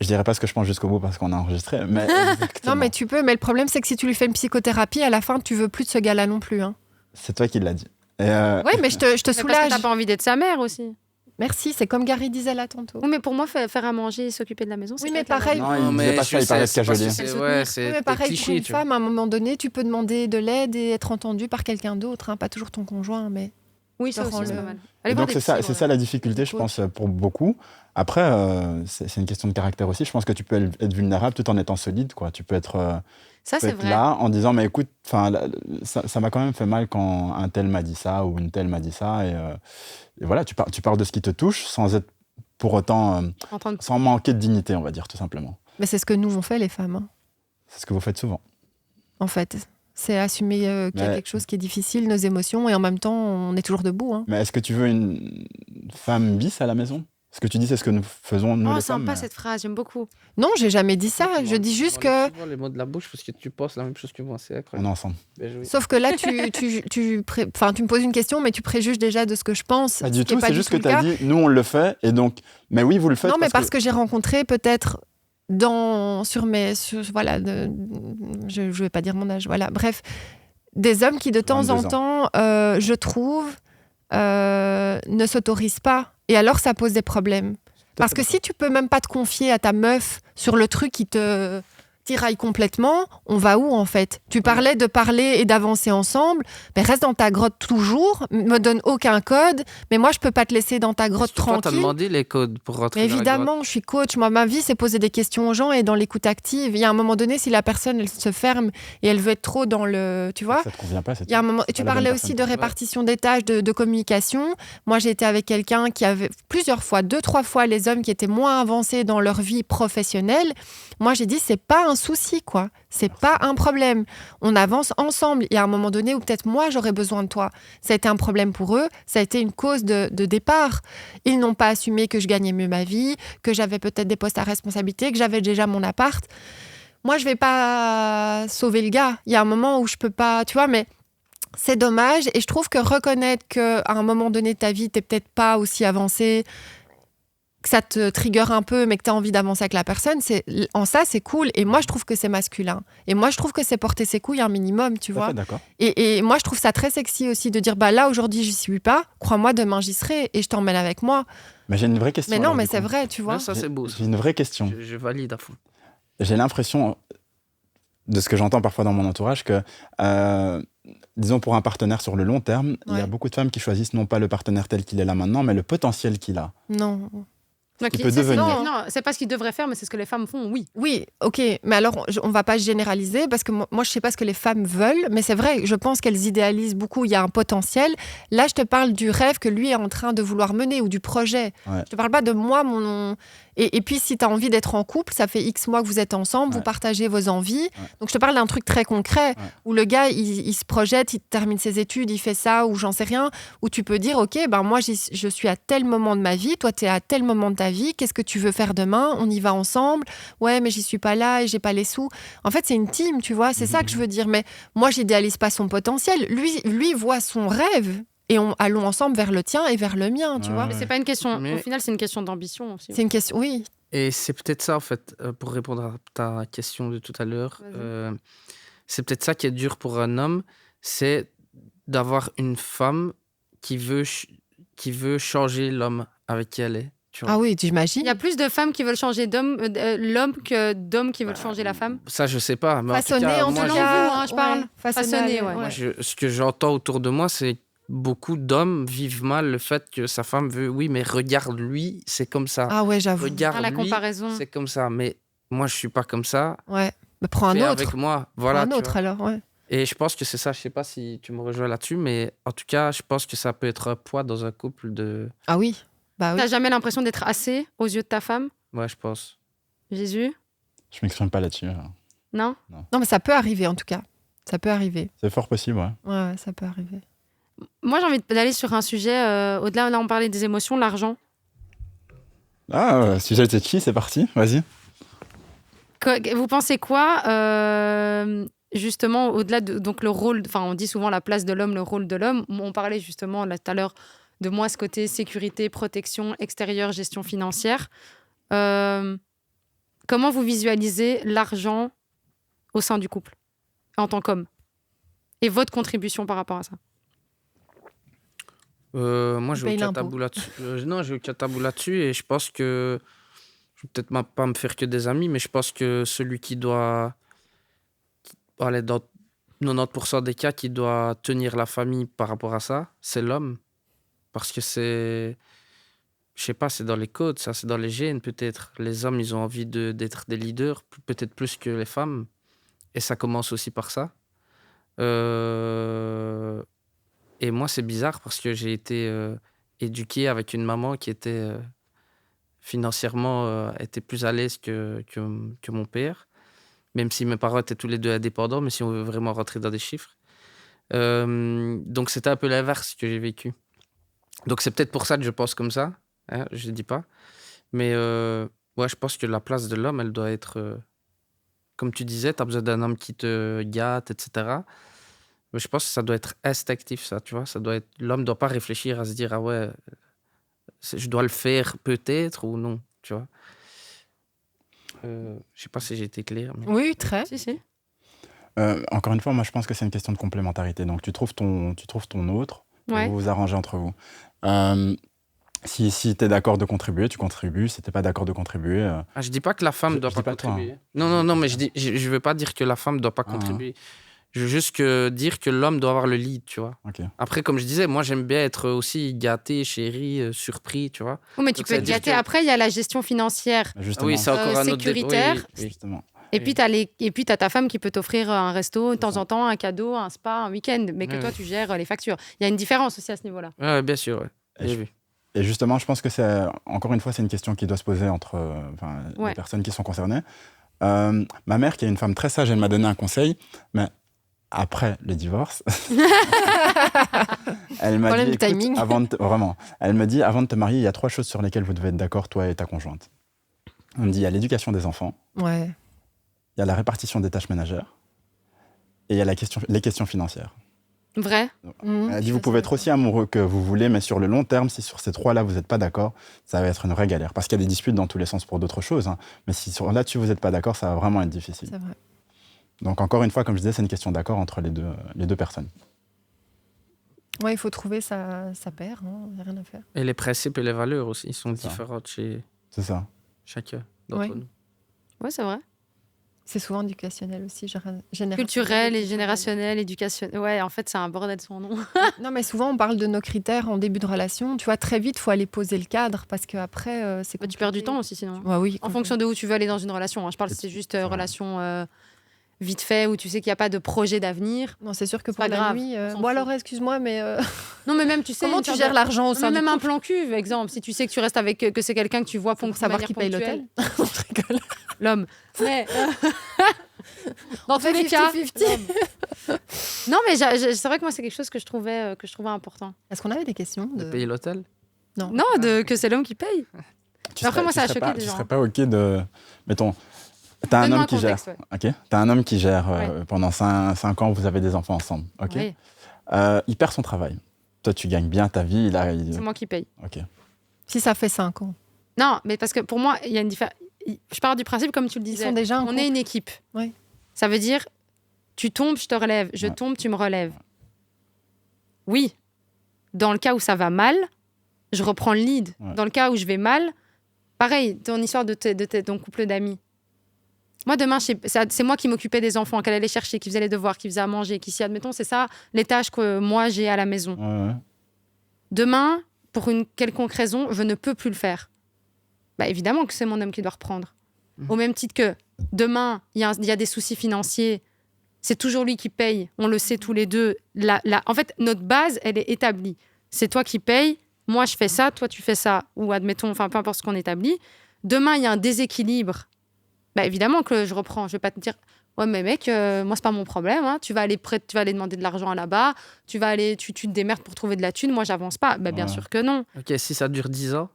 Je dirais pas ce que je pense jusqu'au bout parce qu'on a enregistré, mais exactement. Non, mais tu peux, mais le problème, c'est que si tu lui fais une psychothérapie, à la fin, tu veux plus de ce gars-là non plus. Hein. C'est toi qui l'as dit. Et, Oui, mais je te Mais parce que soulage. t'as pas envie d'être sa mère aussi. Merci, c'est comme Gary disait là tantôt. Oui, mais pour moi, faire à manger et s'occuper de la maison, c'est Oui, pas mais être la pareil. mère. Non, il disait pas ça, il parlait de cajolier. Ouais, c'est Oui, mais des pareil, pour clichés, une tu vois. femme, à un moment donné, tu peux demander de l'aide et être entendue par quelqu'un d'autre, hein, pas toujours ton conjoint, mais... Oui, ça Laurent, aussi, c'est le- pas mal. Et Allez voir donc des c'est psys, ça la difficulté, je Coach. pense, pour beaucoup. Après, c'est une question de caractère aussi. Je pense que tu peux être vulnérable tout en étant solide, quoi. Tu peux être, Ça, c'est être vrai. là en disant, mais écoute, ça m'a quand même fait mal quand un tel m'a dit ça ou une telle m'a dit ça. Et voilà, tu parles de ce qui te touche sans être pour autant, En train de- sans manquer de dignité, on va dire, tout simplement. Mais c'est ce que nous, on fait, les femmes, hein, C'est ce que vous faites souvent. en fait. C'est assumer qu'il y a Mais- quelque chose qui est difficile, nos émotions, et en même temps, on est toujours debout. Hein. Mais est-ce que tu veux une femme bis à la maison? Ce que tu dis, c'est ce que nous faisons, nous Oh, les femmes. sympa mais- cette phrase, j'aime beaucoup. Non, j'ai jamais dit ça. Je dis juste que... Tu vois les mots de la bouche parce que tu penses la même chose que moi, c'est On est incroyable. ensemble. Bien joué. Sauf que là, tu me poses une question, mais tu préjuges déjà de ce que je pense. Pas ce du qui est tout, pas c'est du juste tout que le tu as cas. dit, nous on le fait, et donc, mais oui, vous le faites. Non, mais parce que j'ai rencontré peut-être voilà, je vais pas dire mon âge, voilà, bref, des hommes qui de temps 22 en temps, je trouve, ne s'autorisent pas. Et alors, ça pose des problèmes. Parce que si tu peux même pas te confier à ta meuf sur le truc qui te tiraille complètement, on va où en fait? Tu parlais de parler et d'avancer ensemble, mais reste dans ta grotte toujours, me donne aucun code, mais moi je peux pas te laisser dans ta grotte Toi, t'as tranquille. demandé les codes pour rentrer Mais dans la grotte. évidemment, je suis coach. Moi, ma vie, c'est poser des questions aux gens et dans l'écoute active. Il y a un moment donné, si la personne, elle se ferme et elle veut être trop dans le... Tu vois? Ça te convient pas, c'est Il y a un moment... Et tu pas la parlais bonne aussi personne. de répartition des tâches, de communication. Moi, j'ai été avec quelqu'un qui avait plusieurs fois, 2-3 fois, les hommes qui étaient moins avancés dans leur vie professionnelle. Moi, j'ai dit, c'est pas un souci, quoi. C'est pas un problème. On avance ensemble. Il y a un moment donné où peut-être moi, j'aurais besoin de toi. Ça a été un problème pour eux. Ça a été une cause de départ. Ils n'ont pas assumé que je gagnais mieux ma vie, que j'avais peut-être des postes à responsabilité, que j'avais déjà mon appart. Moi, je vais pas sauver le gars. Il y a un moment où je peux pas, tu vois, mais c'est dommage. Et je trouve que reconnaître qu'à un moment donné de ta vie, t'es peut-être pas aussi avancé, que ça te trigger un peu, mais que tu as envie d'avancer avec la personne, en ça, c'est cool. Et moi, je trouve que c'est masculin. Et moi, je trouve que c'est porter ses couilles un minimum, tu Tout à vois. fait d'accord. Et moi, je trouve ça très sexy aussi de dire, bah là, aujourd'hui, j'y suis pas. Crois-moi, demain, j'y serai et je t'emmène avec moi. Mais j'ai une vraie question. Mais non, alors, mais du c'est coup. vrai, tu vois. Ouais, ça, c'est beau. ça. J'ai une vraie question. Je valide à fond. J'ai l'impression, de ce que j'entends parfois dans mon entourage, que, disons, pour un partenaire sur le long terme, il y a Ouais. beaucoup de femmes qui choisissent non pas le partenaire tel qu'il est là maintenant, mais le potentiel qu'il a. Non. Donc, qui peut ça, c'est- devenir. Non, c'est pas ce qu'ils devraient faire, mais c'est ce que les femmes font, oui. Oui, ok, mais alors on va pas généraliser parce que moi je sais pas ce que les femmes veulent, mais c'est vrai, je pense qu'elles idéalisent beaucoup, il y a un potentiel. Là, je te parle du rêve que lui est en train de vouloir mener ou du projet. Ouais. Je te parle pas de moi, mon... Et puis si tu as envie d'être en couple, ça fait X mois que vous êtes ensemble, vous Ouais. partagez vos envies. Ouais. Donc je te parle d'un truc très concret Ouais. où le gars, il se projette, il termine ses études, il fait ça ou j'en sais rien, où tu peux dire, ok, ben moi je suis à tel moment de ma vie, toi tu es à tel moment de ta vie, qu'est-ce que tu veux faire demain? On y va ensemble. Ouais, mais j'y suis pas là et j'ai pas les sous. En fait, c'est une team, tu vois, c'est ça que je veux dire. Mais moi, j'idéalise pas son potentiel. Lui voit son rêve et allons ensemble vers le tien et vers le mien, tu Ouais, vois. Mais ouais. c'est pas une question. Mais- Au final, c'est une question d'ambition aussi. C'est une question, oui. Et c'est peut-être ça, en fait, pour répondre à ta question de tout à l'heure. Vas-y. C'est peut-être ça qui est dur pour un homme, c'est d'avoir une femme qui veut changer l'homme avec qui elle est. Tu vois. Ah oui, Il j'imagine. y a plus de femmes qui veulent changer l'homme que d'hommes qui veulent changer la fmme. Ça, je sais pas. Mais Façonner, en tout cas, en moi, tout selon cas. vous, hein, je parle. Façonner, ouais. ce que j'entends autour de moi, c'est beaucoup d'hommes vivent mal le fait que sa femme veut, oui, mais regarde lui, c'est comme ça. Ah ouais, j'avoue. Regarde Ah, la lui, comparaison. c'est comme ça. Mais moi, je suis pas comme ça. Ouais. Mais prends un Fais autre. avec moi. Prends Voilà, un tu autre vois. alors, ouais. Et je pense que c'est ça. Je sais pas si tu me rejoins là-dessus, mais en tout cas, je pense que ça peut être un poids dans un couple de. Ah oui. Bah oui. T'as jamais l'impression d'être assez aux yeux de ta femme, Ouais, je pense. Jésus? Je m'exprime pas là-dessus. Alors. Non? Non, mais ça peut arriver en tout cas. Ça peut arriver. C'est fort possible, ouais. Ouais, ça peut arriver. Moi, j'ai envie d'aller sur un sujet, au-delà, là, on parlait des émotions, l'argent. Ah, sujet touchy, c'est parti, vas-y. Vous pensez quoi, justement, au-delà de donc le rôle, enfin, on dit souvent la place de l'homme, le rôle de l'homme. On parlait justement là tout à l'heure de moi, ce côté sécurité, protection extérieure, gestion financière. Comment vous visualisez l'argent au sein du couple, en tant qu'homme, et votre contribution par rapport à ça? Moi, je vais paye au l'impôt. catabou là-dessus. Non, je vais au catabou là-dessus et je pense que je vais peut-être pas me faire que des amis, mais je pense que celui qui doit, allez, dans 90% des cas, qui doit tenir la famille par rapport à ça, c'est l'homme. Parce que c'est, je sais pas, c'est dans les codes, ça, c'est dans les gènes peut-être. Les hommes, ils ont envie d'être des leaders, peut-être plus que les femmes. Et ça commence aussi par ça. Et moi, c'est bizarre parce que j'ai été éduqué avec une maman qui était financièrement était plus à l'aise que mon père, même si mes parents étaient tous les deux indépendants, mais si on veut vraiment rentrer dans des chiffres. Donc, c'était un peu l'inverse que j'ai vécu. Donc, c'est peut-être pour ça que je pense comme ça, hein, je ne dis pas. Mais ouais, je pense que la place de l'homme, elle doit être, comme tu disais, tu as besoin d'un homme qui te gâte, etc. Mais je pense que ça doit être instinctif, ça, tu vois. Ça doit être... L'homme ne doit pas réfléchir à se dire, ah ouais, je dois le faire peut-être ou non, tu vois. Je sais pas si j'ai été clair. Mais... Oui, très. Si. Encore une fois, moi, je pense que c'est une question de complémentarité. Donc, tu trouves ton autre, Ouais. vous vous arrangez entre vous. Si tu es d'accord de contribuer, tu contribues. Si tu n'es pas d'accord de contribuer... Ah, je dis pas que la femme Je doit dis pas pas toi, contribuer. Non, mais je veux pas dire que la femme doit pas Ah, contribuer. Je veux juste dire que l'homme doit avoir le lead, tu vois. Ok. Après, comme je disais, moi, j'aime bien être aussi gâté, chéri, surpris, tu vois. Oui, mais tu Donc, peux ça être veut dire gâté. que- Après, il y a la gestion financière. Justement. Oui, c'est encore un autre débat. sécuritaire. Oui. Justement. Et Oui. puis, t'as ta femme qui peut t'offrir un resto de C'est temps ça. en temps, un cadeau, un spa, un week-end, mais que Ouais, toi, ouais. tu gères les factures. Il y a une différence aussi à ce niveau-là. Ouais, bien sûr, ouais. Et J'ai je- vu. Et justement, je pense que c'est, encore une fois, c'est une question qui doit se poser entre Ouais. les personnes qui sont concernées. Ma mère, qui est une femme très sage, elle m'a donné un conseil, mais après le divorce, elle m'a Problème dit, de écoute, timing. vraiment, elle me dit, avant de te marier, il y a 3 choses sur lesquelles vous devez être d'accord, toi et ta conjointe. Elle me dit, il y a l'éducation des enfants, Ouais. il y a la répartition des tâches ménagères, et il y a les questions financières. Vrai? Mhm. Elle a dit, vous pouvez être aussi amoureux que vous voulez, mais sur le long terme, si sur ces 3-là, vous n'êtes pas d'accord, ça va être une vraie galère. Parce qu'il y a des disputes dans tous les sens pour d'autres choses. Hein. Mais si là-dessus, vous n'êtes pas d'accord, ça va vraiment être difficile. C'est vrai. Donc, encore une fois, comme je disais, c'est une question d'accord entre les deux personnes. Ouais, il faut trouver sa paire. Il n'y a rien à faire. Et les principes et les valeurs aussi sont C'est ça. différentes chez C'est ça. chacun d'entre Ouais. nous. Ouais, c'est vrai. C'est souvent éducationnel aussi, générationnel. Culturel et générationnel, éducationnel. Ouais, en fait, c'est un bordel son nom. Non, mais souvent, on parle de nos critères en début de relation. Tu vois, très vite, il faut aller poser le cadre parce qu'après, c'est Tu perds du compliqué. temps aussi, sinon. Ouais, oui, En fonction de où tu veux aller dans une relation. Hein. Je parle, c'est juste relation vite fait, où tu sais qu'il n'y a pas de projet d'avenir. Non, c'est sûr que C'est pour pas la grave, nuit... on s'en bon, fout. alors, excuse-moi, mais Non, mais même, tu sais... comment une tu sorte gères de- l'argent au Non, sein mais du même un couple plan cul, exemple. Si tu sais que tu restes avec... que c'est quelqu'un que tu vois pour savoir qui paye l'hôtel? Je rigole. L'homme. Mais... dans tous les cas... 50-50. l'homme. Non, mais c'est vrai que moi, c'est quelque chose que je trouvais important. Est-ce qu'on avait des questions De payer l'hôtel. Non. Non, que c'est l'homme qui paye. Après, moi, ça a choqué des Tu gens. serais pas OK de... Mettons, t'as un Donne-moi homme un qui gère. contexte, ouais. OK. T'as un homme qui gère Ouais. pendant 5 ans, vous avez des enfants ensemble. OK. Oui, Il perd son travail. Toi, tu gagnes bien ta vie. c'est moi qui paye. OK. Si ça fait 5 ans. Non, mais parce que pour moi, il y a une différence. Je pars du principe, comme tu le Ils disais, sont déjà un on couple. est une équipe. Oui. Ça veut dire, tu tombes, je te relève. Je Ouais. tombe, tu me relèves. Oui. Dans le cas où ça va mal, je reprends le lead. Ouais. Dans le cas où je vais mal, pareil, ton histoire de ton couple d'amis. Moi, demain, c'est moi qui m'occupais des enfants, qu'elle allait chercher, qui faisait les devoirs, qui faisait à manger, qui, si, admettons, c'est ça, les tâches que moi, j'ai à la maison. Ouais. Demain, pour une quelconque raison, je ne peux plus le faire. Bah, évidemment que c'est mon homme qui doit reprendre. Au même titre que demain, il y a des soucis financiers, c'est toujours lui qui paye. On le sait tous les deux. En fait, notre base, elle est établie. C'est toi qui payes, moi je fais ça, toi tu fais ça. Ou admettons, enfin peu importe ce qu'on établit. Demain, il y a un déséquilibre. Bah, évidemment que je reprends. Je vais pas te dire, ouais mais mec, moi c'est pas mon problème. Hein. Tu vas aller demander de l'argent là-bas. Tu te démerdes pour trouver de la thune. Moi j'avance pas. Bah, bien Ouais. sûr que non. Ok, si ça dure 10 ans.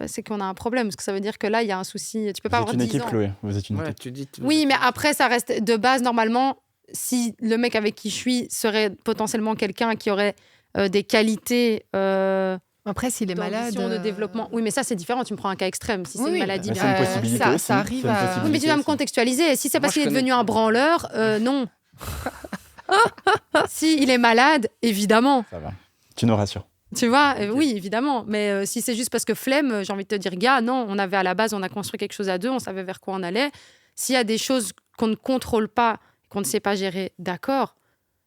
C'est qu'on a un problème. Parce que ça veut dire que là, il y a un souci. Tu peux Vous pas êtes avoir une 10 équipe, ans. Chloé. Vous êtes une Ouais, équipe. tu dis. Oui, mais après, ça reste de base, normalement, si le mec avec qui je suis serait potentiellement quelqu'un qui aurait des qualités Après, s'il est malade... d'ambition, de développement. Oui, mais ça, c'est différent. Tu me prends un cas extrême. Si c'est Oui, une oui. maladie, Mais bien c'est une sûr. possibilité ça- aussi. ça arrive C'est une à- possibilité Oui, mais tu dois me aussi. contextualiser. Si c'est parce Moi, qu'il je est devenu connais- un branleur, non. Si il est malade, évidemment. Ça va. Tu nous rassures. Tu vois, Ok. oui, évidemment. Mais si c'est juste parce que flemme, j'ai envie de te dire, gars, non, on avait à la base, on a construit quelque chose à deux, on savait vers quoi on allait. S'il y a des choses qu'on ne contrôle pas, qu'on ne sait pas gérer, d'accord.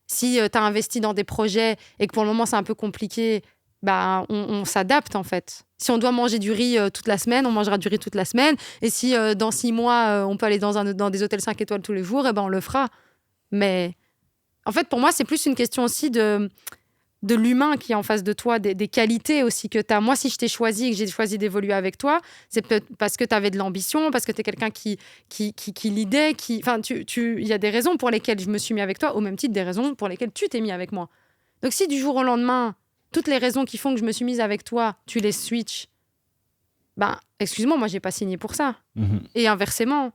Si tu as investi dans des projets et que pour le moment c'est un peu compliqué, bah, on s'adapte en fait. Si on doit manger du riz toute la semaine, on mangera du riz toute la semaine. Et si dans 6 mois, on peut aller dans des hôtels 5 étoiles tous les jours, eh ben, on le fera. Mais en fait, pour moi, c'est plus une question aussi de l'humain qui est en face de toi, des qualités aussi que tu as. Moi, si je t'ai choisi et que j'ai choisi d'évoluer avec toi, c'est peut-être parce que tu avais de l'ambition, parce que tu es quelqu'un qui l'idée, enfin, il y a des raisons pour lesquelles je me suis mis avec toi, au même titre des raisons pour lesquelles tu t'es mis avec moi. Donc, si du jour au lendemain, toutes les raisons qui font que je me suis mise avec toi, tu les switches, ben, excuse-moi, moi, j'ai pas signé pour ça. Mhm. Et inversement,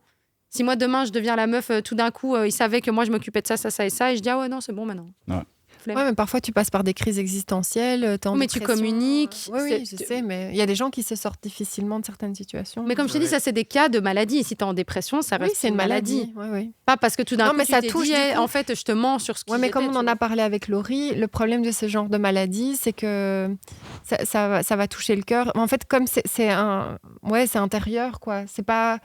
si moi, demain, je deviens la meuf, tout d'un coup, il savait que moi, je m'occupais de ça, ça, ça et ça, et je dis, ah ouais, non, c'est bon maintenant. Ouais. Flemme. Ouais, mais parfois tu passes par des crises existentielles. T'es en Oui, mais tu dépression. communiques, Oui, oui, je c'est- sais, mais il y a des gens qui se sortent difficilement de certaines situations. Mais comme je te dis, ça, c'est des cas de maladie. Et si tu es en dépression, ça oui, reste c'est une maladie. Oui, oui. Pas parce que tout d'un Non, coup, mais tu ça t'es touche, dit, du eh, coup. en fait, je te mens sur ce qui Ouais, mais j'étais, comme on tu en vois. a parlé avec Laurie, le problème de ce genre de maladie, c'est que ça va toucher le cœur. En fait, comme c'est intérieur, quoi. C'est pas...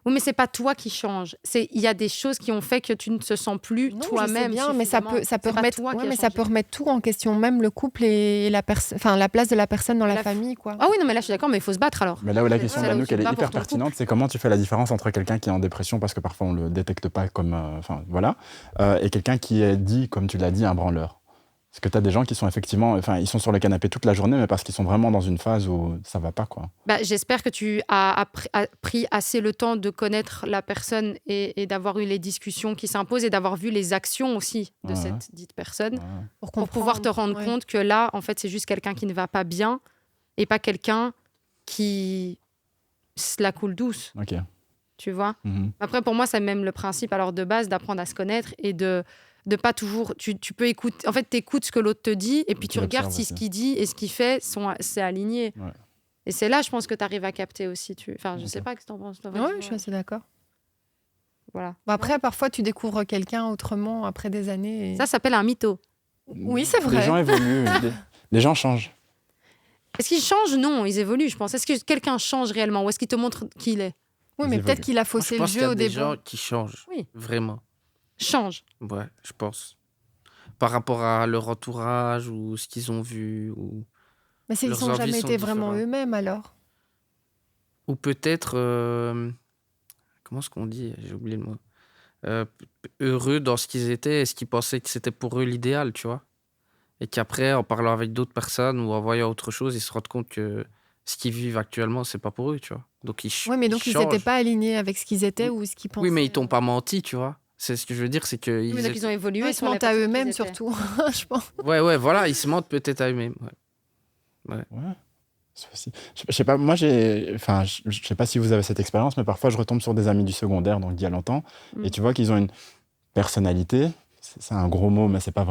Oui, mais c'est pas toi qui change. Il y a des choses qui ont fait que tu ne te sens plus Non, je sais toi-même. bien, mais ça peut C'est pas remettre, toi qui ouais, a mais ça changé. peut remettre tout en question, même le couple et la place de la personne dans la La- famille, quoi. Ah oui, non, mais là, je suis d'accord, mais il faut se battre alors. Mais là où la C'est question là où d'Anouk, tu elle est te bats pour hyper ton pertinente, c'est comment tu fais la différence entre quelqu'un qui est en dépression, parce que parfois on le détecte pas comme... Enfin, voilà, et quelqu'un qui est dit, comme tu l'as dit, un branleur. Parce que tu as des gens qui sont effectivement... Enfin, ils sont sur le canapé toute la journée, mais parce qu'ils sont vraiment dans une phase où ça va pas, quoi. Bah, j'espère que tu as pris assez le temps de connaître la personne et d'avoir eu les discussions qui s'imposent et d'avoir vu les actions aussi de Ouais. cette dite personne. Ouais. Pour pouvoir te rendre ouais. compte que là, en fait, c'est juste quelqu'un qui ne va pas bien et pas quelqu'un qui se la coule douce, Ok. tu vois. Mhm. Après, pour moi, c'est même le principe, alors de base, d'apprendre à se connaître et de pas toujours... Tu peux écouter... En fait, tu écoutes ce que l'autre te dit et puis Tu tu regardes l'observes si ce aussi. qu'il dit et ce qu'il fait, c'est aligné. Ouais. Et c'est là, je pense, que tu arrives à capter aussi. Enfin, je Ok. sais pas ce que tu en penses. toi, Oui, vas-y, je suis assez d'accord. Voilà. Bon, après, parfois, tu découvres quelqu'un autrement après des années. et- Ça s'appelle un mytho. Oui, c'est vrai. Les gens évoluent, les gens changent. Est-ce qu'ils changent? Non, ils évoluent, je pense. Est-ce que quelqu'un change réellement ou est-ce qu'il te montre qui il est? Oui, Ils mais peut-être évoluent. qu'il a Moi, je faussé le pense qu'il y jeu a au des début. gens qui changent. Oui. Vraiment. Change. Ouais, je pense. Par rapport à leur entourage ou ce qu'ils ont vu. Mais c'est qu'ils Leurs n'ont envies jamais sont été vraiment différentes. eux-mêmes alors. Ou peut-être. Comment est-ce qu'on dit? J'ai oublié le mot. Heureux dans ce qu'ils étaient et ce qu'ils pensaient que c'était pour eux l'idéal, tu vois. Et qu'après, en parlant avec d'autres personnes ou en voyant autre chose, ils se rendent compte que ce qu'ils vivent actuellement, c'est pas pour eux, tu vois. Donc Oui, mais donc ils n'étaient changent. pas alignés avec ce qu'ils étaient Oui, ou ce qu'ils oui, mais ils pensaient. t'ont pas menti, tu vois. C'est ce que je veux dire, c'est que Oui, mais donc ils ont Non, évolué ils se sur la mentent à personne qu'ils eux-mêmes étaient. surtout, je pense. Ouais, voilà, ils se mentent peut-être à eux-mêmes. Ouais. Ouais. C'est aussi- Je sais pas, enfin, je sais pas si vous avez cette expérience, mais parfois je retombe sur des amis du secondaire, donc d'il y a longtemps, et Mm. tu vois qu'ils ont une personnalité. C'est un gros mot, mais c'est pas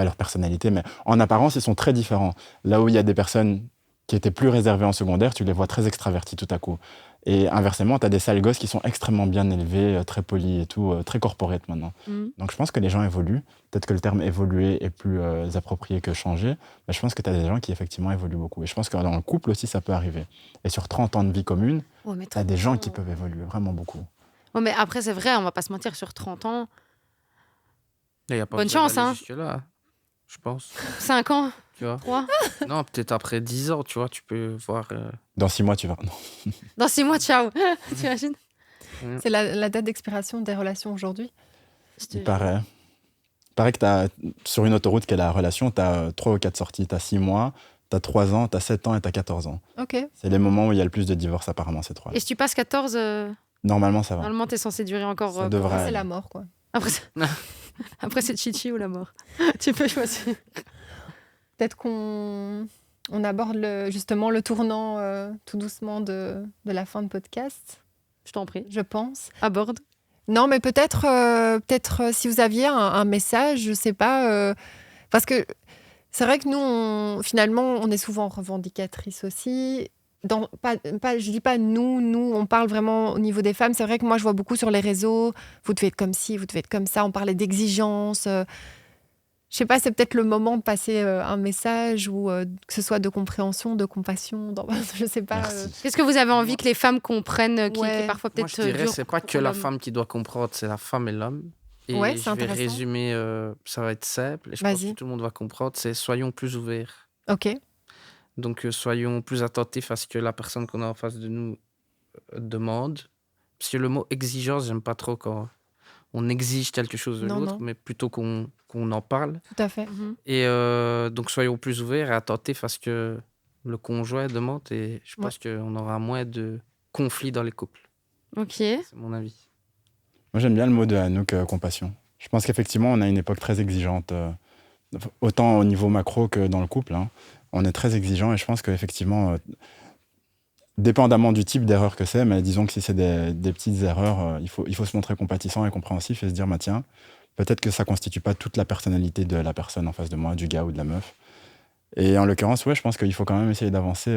leur personnalité, mais en apparence, ils sont très différents. Là où il y a des personnes qui étaient plus réservées en secondaire, tu les vois très extravertis tout à coup. Et inversement, tu as des sales gosses qui sont extrêmement bien élevés, très polis et tout, très corporate maintenant. Mm. Donc je pense que les gens évoluent. Peut-être que le terme évoluer est plus approprié que changer, mais je pense que tu as des gens qui effectivement évoluent beaucoup. Et je pense que dans le couple aussi, ça peut arriver. Et sur 30 ans de vie commune, Ouais, mais tu as des 30 gens ans. qui peuvent évoluer vraiment beaucoup. Ouais, mais après, c'est vrai, on va pas se mentir, sur 30 ans, Il n'y a pas Bonne besoin chance, d'aller hein. jusque-là, je pense. 5 ans, Tu vois. 3. Non, peut-être après 10 ans, tu vois, tu peux voir. Dans 6 mois, tu vas. Non. Dans 6 mois, ciao. T'imagines? C'est la date d'expiration des relations aujourd'hui. Je te Il jure. paraît. Il paraît que sur une autoroute qui est la relation, tu as 3 ou 4 sorties. Tu as 6 mois, tu as 3 ans, tu as 7 ans et tu as 14 ans. Ok. C'est les moments où il y a le plus de divorces, apparemment, ces 3. Et si tu passes 14, Normalement, ça va. normalement, t'es censé durer encore. Ça devrait Après, c'est aller. la mort, quoi. Après, Après c'est chichi ou la mort. Tu peux choisir. Peut-être qu'on aborde justement le tournant tout doucement de la fin de podcast, Je t'en prie. je pense. Aborde. Non, mais peut-être si vous aviez un message, je sais pas, parce que c'est vrai que nous, finalement, on est souvent revendicatrices aussi. Je dis pas nous, on parle vraiment au niveau des femmes. C'est vrai que moi, je vois beaucoup sur les réseaux, vous devez être comme ci, vous devez être comme ça. On parlait d'exigences. Je sais pas, c'est peut-être le moment de passer un message ou que ce soit de compréhension, de compassion, je sais pas. Merci. Qu'est-ce que vous avez envie que les femmes comprennent, qui Ouais. est parfois Moi, peut-être je dirais, dur c'est pas pour que la l'homme. femme qui doit comprendre, c'est la femme et l'homme. Et Ouais, c'est je vais intéressant. résumer, ça va être simple, et je pense Vas-y. que tout le monde va comprendre, c'est soyons plus ouverts. Ok. Donc, soyons plus attentifs à ce que la personne qu'on a en face de nous demande. Parce que le mot exigence, j'aime pas trop quand on exige quelque chose de Non, l'autre, non. mais plutôt qu'on en parle. Tout à fait. Mhm. Et donc, soyons plus ouverts et attentifs à ce que le conjoint demande, et je pense qu'on aura moins de conflits dans les couples. Ok. C'est mon avis. Moi, j'aime bien le mot de Anouk, compassion. Je pense qu'effectivement, on a une époque très exigeante, autant au niveau macro que dans le couple. Hein. On est très exigeant et je pense qu'effectivement, dépendamment du type d'erreur que c'est, mais disons que si c'est des petites erreurs, il faut se montrer compatissant et compréhensif et se dire, bah, tiens, peut-être que ça constitue pas toute la personnalité de la personne en face de moi, du gars ou de la meuf. Et en l'occurrence, ouais, je pense qu'il faut quand même essayer d'avancer.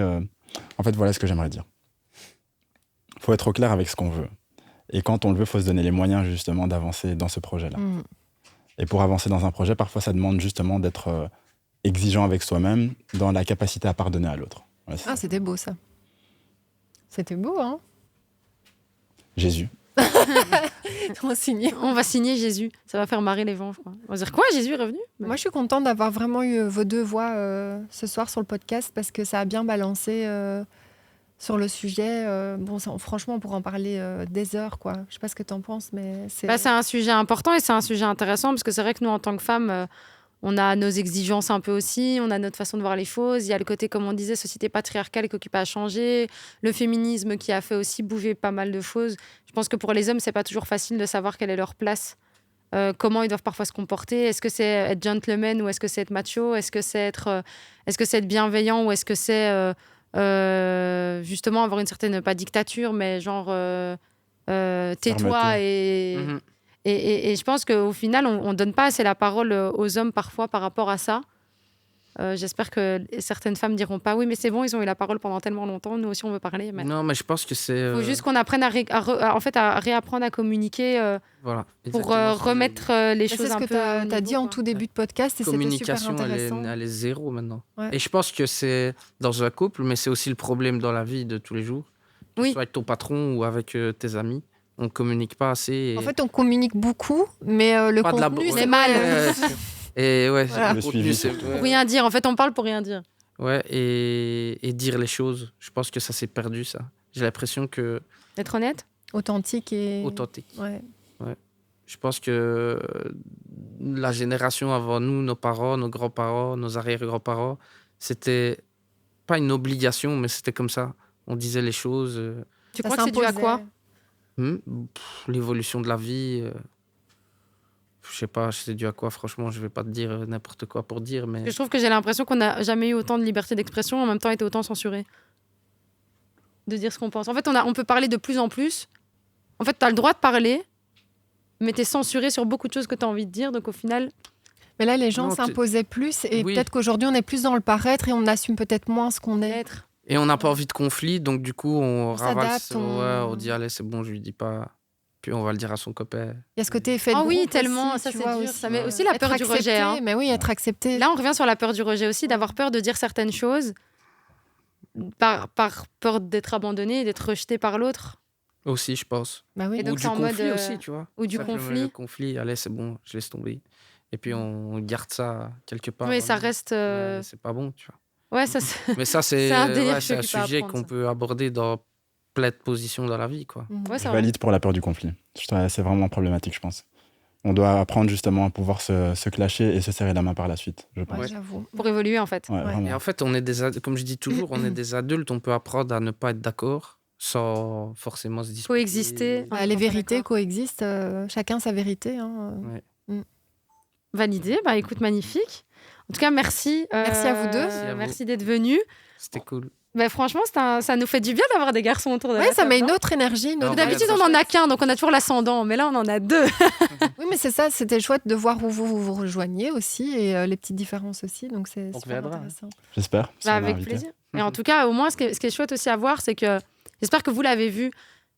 En fait, voilà ce que j'aimerais dire. Il faut être au clair avec ce qu'on veut. Et quand on le veut, il faut se donner les moyens justement d'avancer dans ce projet-là. Mm. Et pour avancer dans un projet, parfois ça demande justement d'être exigeant avec soi-même dans la capacité à pardonner à l'autre. Ouais, c'est Ah, ça. c'était beau ça. C'était beau, hein. Jésus. On va signer. On va signer Jésus. Ça va faire marrer les vents, je crois. On va dire quoi, Jésus est revenu? Moi, je suis contente d'avoir vraiment eu vos deux voix ce soir sur le podcast parce que ça a bien balancé sur le sujet. Franchement, on pourrait en parler des heures, quoi. Je sais pas ce que tu en penses, mais c'est... C'est un sujet important et c'est un sujet intéressant parce que c'est vrai que nous, en tant que femmes, on a nos exigences un peu aussi, on a notre façon de voir les choses. Il y a le côté, comme on disait, société patriarcale qui occupe à changer, le féminisme qui a fait aussi bouger pas mal de choses. Je pense que pour les hommes, c'est pas toujours facile de savoir quelle est leur place, comment ils doivent parfois se comporter. Est-ce que c'est être gentleman ou est-ce que c'est être macho? Est-ce que c'est être bienveillant ou est-ce que c'est justement avoir une certaine, pas dictature, mais genre tais-toi Fermeté. Mhm. et je pense qu'au final, on ne donne pas assez la parole aux hommes parfois par rapport à ça. J'espère que certaines femmes diront pas oui, mais c'est bon, ils ont eu la parole pendant tellement longtemps, nous aussi on veut parler. Mais Non, mais je pense que c'est. faut juste qu'on apprenne à réapprendre à communiquer Voilà. pour exactement ce que remettre les Mais choses c'est ce un que peu. tu as au niveau, dit en quoi. tout début de podcast et la c'était super communication, intéressant. elle est zéro maintenant. Ouais. Et je pense que c'est dans un couple, mais c'est aussi le problème dans la vie de tous les jours. Que Oui. ce soit avec ton patron ou avec tes amis. On communique pas assez. Et... En fait, on communique beaucoup, mais le Pas de la contenu, bo- c'est ouais. mal. Et ouais, Voilà. le contenu, c'est... Pour rien dire. En fait, on parle pour rien dire. Ouais, et dire les choses. Je pense que ça s'est perdu, ça. J'ai l'impression que... D'être honnête. authentique et... Authentique. Ouais. Je pense que la génération avant nous, nos parents, nos grands-parents, nos arrière-grands-parents, c'était pas une obligation, mais c'était comme ça. On disait les choses. Tu Ça crois que c'est dû à s'imposait. quoi? L'évolution de la vie. Je sais pas, c'est dû à quoi, franchement. Je vais pas te dire n'importe quoi pour dire, mais... Je trouve que j'ai l'impression qu'on n'a jamais eu autant de liberté d'expression, en même temps été autant censuré. De dire ce qu'on pense. En fait, on peut parler de plus en plus. En fait, tu as le droit de parler, mais tu es censuré sur beaucoup de choses que tu as envie de dire. Donc, au final, Mais là, les gens Non, s'imposaient plus et Oui. peut-être qu'aujourd'hui, on est plus dans le paraître et on assume peut-être moins ce qu'on est. être. Et on n'a pas envie de conflit, donc du coup, on ravale. s'adapte, on- Ouais, on dit, allez, c'est bon, je lui dis pas. Puis on va le dire à son copain. Il y a ce côté effet de Ah oui, groupe tellement, aussi, ça tu c'est vois, dur. aussi. Ça met aussi la Être peur du accepté, rejet. Hein. Mais oui, être accepté. Là, on revient sur la peur du rejet aussi, d'avoir peur de dire certaines choses par peur d'être abandonné et d'être rejeté par l'autre. Aussi, je pense. Bah oui. Et donc, Ou c'est du en mode, conflit aussi, tu vois. Ou du Ça, Le conflit. conflit, allez, c'est bon, je laisse tomber. Et puis on garde ça quelque part. Oui, ça reste. Ouais, c'est pas bon, tu vois. Ouais, ça c'est. Mais ça, c'est C'est un délire ouais, c'est un que tu peux sujet apprendre, qu'on ça. peut aborder dans plein de positions dans la vie, quoi. Mhm. Ouais, c'est Je vrai. valide pour la peur du conflit. C'est vraiment problématique, je pense. On doit apprendre justement à pouvoir se clasher et se serrer la main par la suite, je pense. Ouais, Ouais. j'avoue. Pour évoluer, en fait. Ouais, Ouais. vraiment. Et en fait, on est comme je dis toujours, on est des adultes, on peut apprendre à ne pas être d'accord sans forcément se disputer. Coexister. Bah, les D'accord. vérités coexistent, chacun sa vérité. Hein. Validé. Bah écoute, magnifique. En tout cas, merci. Merci à vous deux. Merci à vous. Merci d'être venus. C'était cool. Bah, franchement, ça nous fait du bien d'avoir des garçons autour de Ouais, la ça table, met une non autre énergie. Une Non, autre- mais D'habitude, on en a qu'un, donc on a toujours l'ascendant. Mais là, on en a deux. Oui, mais c'est ça, c'était chouette de voir où vous rejoignez aussi et les petites différences aussi. Donc c'est On super reviendra. intéressant. J'espère. si Bah, on est avec invité. plaisir. Et en tout cas, au moins, ce qui est chouette aussi à voir, c'est que j'espère que vous l'avez vu.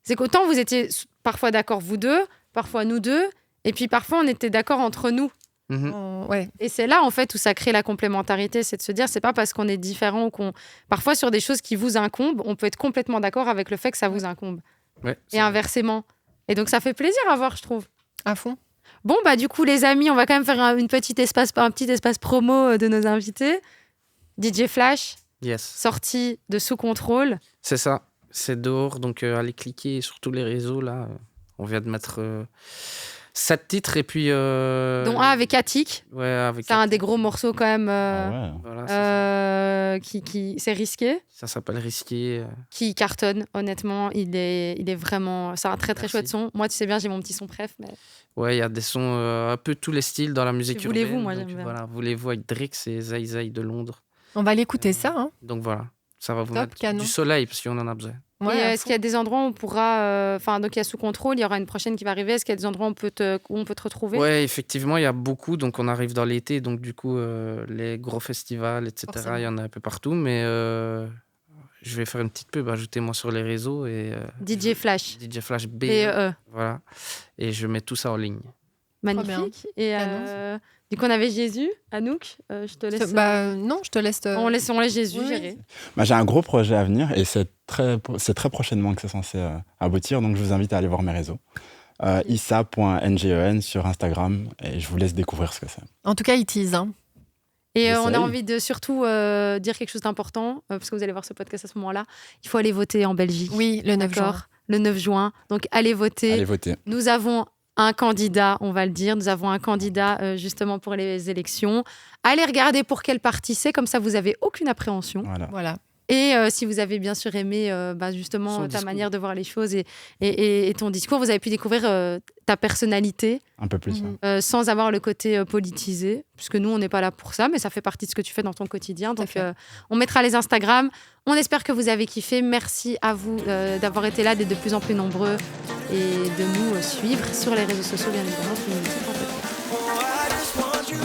C'est qu'autant vous étiez parfois d'accord, vous deux, parfois nous deux, et puis parfois on était d'accord entre nous. Mhm. Ouais. Et c'est là, en fait, où ça crée la complémentarité. C'est de se dire, c'est pas parce qu'on est différent ou qu'on. Parfois, sur des choses qui vous incombent, on peut être complètement d'accord avec le fait que ça vous incombe. Ouais, c'est Et vrai. inversement. Et donc, ça fait plaisir à voir, je trouve. À fond. Bon, bah, du coup, les amis, on va quand même faire un petit espace promo de nos invités. DJ Flash, Yes. sortie de Sous Contrôle. C'est ça. C'est dehors, donc allez cliquer sur tous les réseaux, là. On vient de mettre 7 titres, et puis... dont un avec Attic. Ouais, avec... C'est un des gros morceaux, quand même. Ah ouais. Voilà, c'est ça. Qui c'est risqué, Ça s'appelle Risqué. qui cartonne, honnêtement. Il est vraiment. C'est un très, très Merci. chouette son. Moi, tu sais bien, j'ai mon petit son préf. Mais... Ouais, il y a des sons un peu tous les styles dans la musique C'est Voulez-vous, urbaine. moi, donc j'aime bien. Voilà, Voulez-vous avec Drake, c'est Zay Zay de Londres. On va l'écouter ça. Hein. Donc voilà, ça va vous Top, mettre canon. du soleil, parce qu'on en a besoin. Ouais, Et à est-ce fond. qu'il y a des endroits où on pourra. Enfin, donc il y a Sous Contrôle, il y aura une prochaine qui va arriver. Est-ce qu'il y a des endroits où on peut te retrouver? Ouais, effectivement, il y a beaucoup. Donc, on arrive dans l'été. Donc, du coup, les gros festivals, etc., Forcément. il y en a un peu partout. Mais je vais faire une petite pub. Ajoutez-moi sur les réseaux. Et, DJ Flash. DJ Flash B. BE. Voilà. Et je mets tout ça en ligne. Magnifique. Et Canon. du coup, on avait Jésus, Anouk. Je te laisse. Bah, non, je te laisse. on laisse Jésus oui, gérer. Bah, j'ai un gros projet à venir et c'est très prochainement que c'est censé aboutir. Donc, je vous invite à aller voir mes réseaux. issa.ngen sur Instagram et je vous laisse découvrir ce que c'est. En tout cas, il tease. Hein. Et on a J'essaye. envie de surtout dire quelque chose d'important, parce que vous allez voir ce podcast à ce moment-là. Il faut aller voter en Belgique. Oui, le 9 juin. D'accord. Le 9 juin. Donc, allez voter. Allez voter. Nous avons un candidat, on va le dire. Nous avons un candidat justement pour les élections. Allez regarder pour quel parti c'est, comme ça vous n'avez aucune appréhension. Voilà. Et Voilà. si vous avez bien sûr aimé justement Son ta discours. manière de voir les choses et ton discours, vous avez pu découvrir ta personnalité Un peu plus. Mhm. ouais. sans avoir le côté politisé, puisque nous, on n'est pas là pour ça, mais ça fait partie de ce que tu fais dans ton quotidien. Tout à Donc, fait. on mettra les Instagram. On espère que vous avez kiffé. Merci à vous d'avoir été là, d'être de plus en plus nombreux et de nous suivre sur les réseaux sociaux, bien évidemment.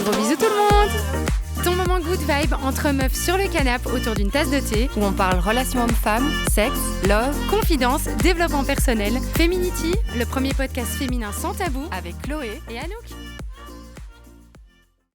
Gros bisous tout le monde. Ton moment good vibe entre meufs sur le canapé autour d'une tasse de thé. Où on parle relations hommes-femmes, sexe, love, Confidence, développement personnel, Feminity, le premier podcast féminin sans tabou, avec Chloé. et Anouk.